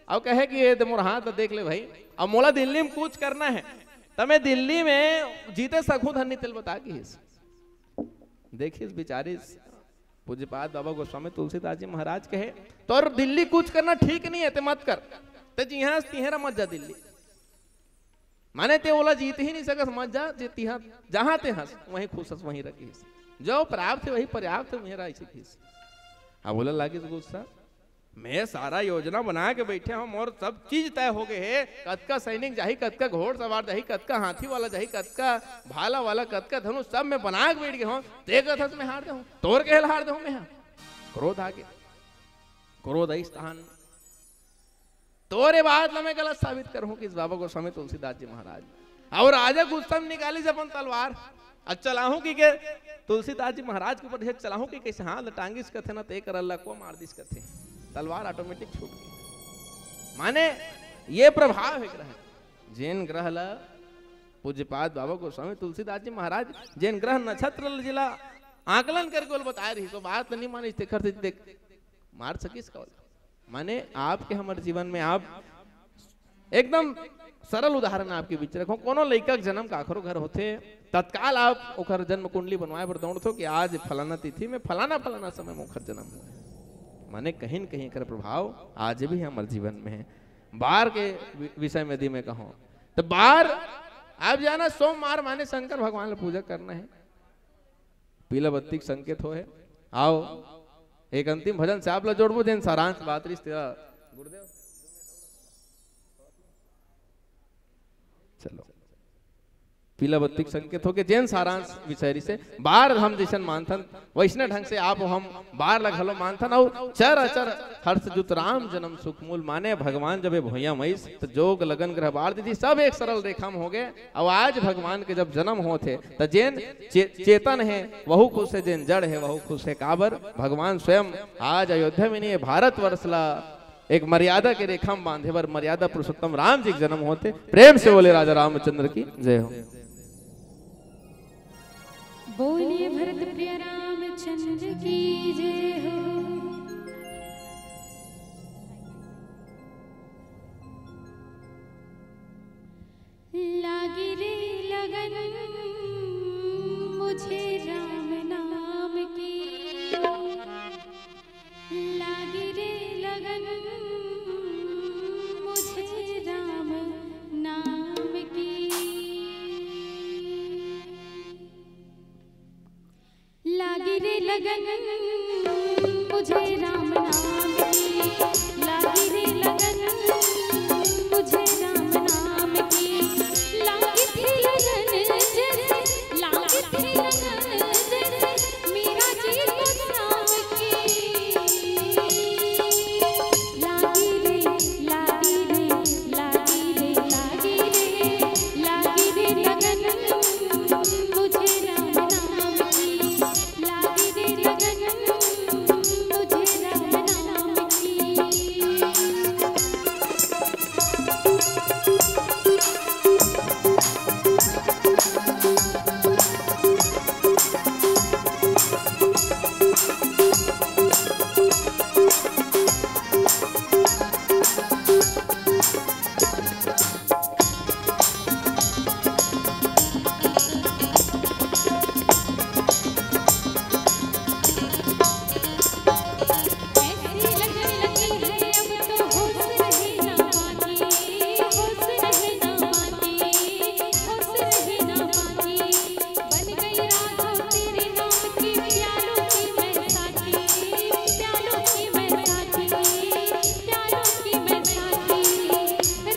अब कहे कि ये मोर हाथ देख ले भाई, अब मोला दिल्ली में कूच करना है, तब मैं दिल्ली में जीते सकूं धन्य तिल बता की। देखिए इस बेचारे पूज्यपाद बाबा गोस्वामी तुलसीदास जी महाराज कहे तो और दिल्ली कूच करना ठीक नहीं है, ते मत कर, ते जिहां तिहरा मत जा दिल्ली, माने ते ओला जीत ही नहीं सकस, मत जा तिहा जहां ते हंस वहीं खुश हंस वहीं रखीस, जो प्राप्त है वही पर्याप्त है मेरा ऐसे खीस। अब बोला लागे गुस्सा, मैं सारा योजना बना के बैठे हूँ और सब चीज तय हो गए है, कतका सैनिक जाही, कतका घोड़ सवार जाही, कतका हाथी वाला जाही, कतका भाला वाला, कतका धनुष सब मैं बना के बैठ गया हूँ, देखत मैं हार दे हूँ, तोड़ के हार दे हूँ मैं। क्रोध आ गया, क्रोध स्थान तोरे बात मैं गलत साबित करूँ कि इस बाबा गोस्वामी तुलसीदास जी महाराज और राजा गुस्सा में निकाली से अपन तलवार अब चलाहूं कि के तुलसीदास जी महाराज के ऊपर चलाहूं कि कैसे हाँ टांगिस कथे ना ते कर अल्लाह को मार दिस कथे, तलवार ऑटोमेटिक छूट गई। माने ये प्रभाव है ग्रह, जैन ग्रह ला पूज्यपाद बाबा गोस्वामी तुलसीदास जी महाराज जैन ग्रह नक्षत्र जिला आकलन करके बोल बता रही तो बात नहीं मानी देख मार सकिस का। माने आपके हमारे जीवन में आप एकदम सरल उदाहरण आपके बीच रखो, कोनो लड़का जन्म का आखिरो घर होते तत्काल आप ओकर जन्म कुंडली बनवाए पर दौड़तो कि आज फलाना तिथि में फलाना फलाना समय में ओकर जन्म हुआ। माने कहीं न कहीं कर प्रभाव आज भी हमारे जीवन में है। बार के विषय में यदि मैं कहूँ तो बार आप जाना सोमवार माने शंकर भगवान की पूजा करना है, पीला बत्ती संकेत हो है। आओ एक अंतिम भजन से आप लोग जोड़बो जैन सारांश बात रही गुरुदेव चलो पीला बत्ती के संकेत हो के जैन सारांश विषयरी से बार हम जैसन मानथन वैसने ढंग से आप हम बार लगलो मानथन और चर अचर हर्ष जुत राम जन्म सुख मूल माने भगवान जब भैया मैस तो जोग लगन ग्रह बार दीदी सब एक सरल रेखा में हो गए। और आज भगवान के जब जन्म होते तो जैन चेतन है वहु खुश है, जैन जड़ है वहु खुश है। काबर भगवान स्वयं आज अयोध्या में नहीं भारत वर्षला एक मर्यादा के रेखा में बांधे पर मर्यादा पुरुषोत्तम राम जी के जन्म होते। प्रेम से बोले राजा रामचंद्र की जय हो। बोलिए भरत प्रिय रामचंद्र की जय हो। लागी रे लगन मुझे राम नाम की, लागी रे लगन मुझे राम नाम की, लागी रे लगन मुझे राम नाम की, लागी रे लगन मुझे राम नाम की, लागी थी लगन जैसे, लागी थी लगन जैसे मेरा जी को नाम की, लागी रे लागी रे लागी रे लागी रे लागी रे लगन मुझे राम नाम की, लागी रे लगन मुझे राम नाम की। ऐसी लगन लगी है अब तो होश रहे ना बाकी, होश रहे ना बाकी, होश रहे ना बाकी, बन गई राघव तेरे नाम की प्यालों की मैं साथी, प्यालों की मैं साथी, प्यालों की मैं साथी,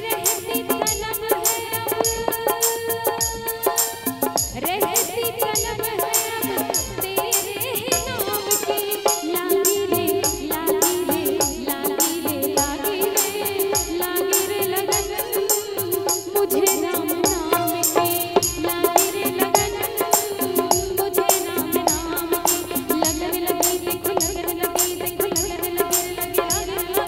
रहती तलब है अब, रहती तलब है अब तेरे नाम की, लागी रे लागी रे लागी रे लागी रे लागी रे लगन मुझे राम नाम की, लागी रे लगन मुझे राम नाम की, लगन लगी देखो लगन लगी देखो लगन लगी लगी लगन लगी।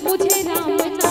मुझे राम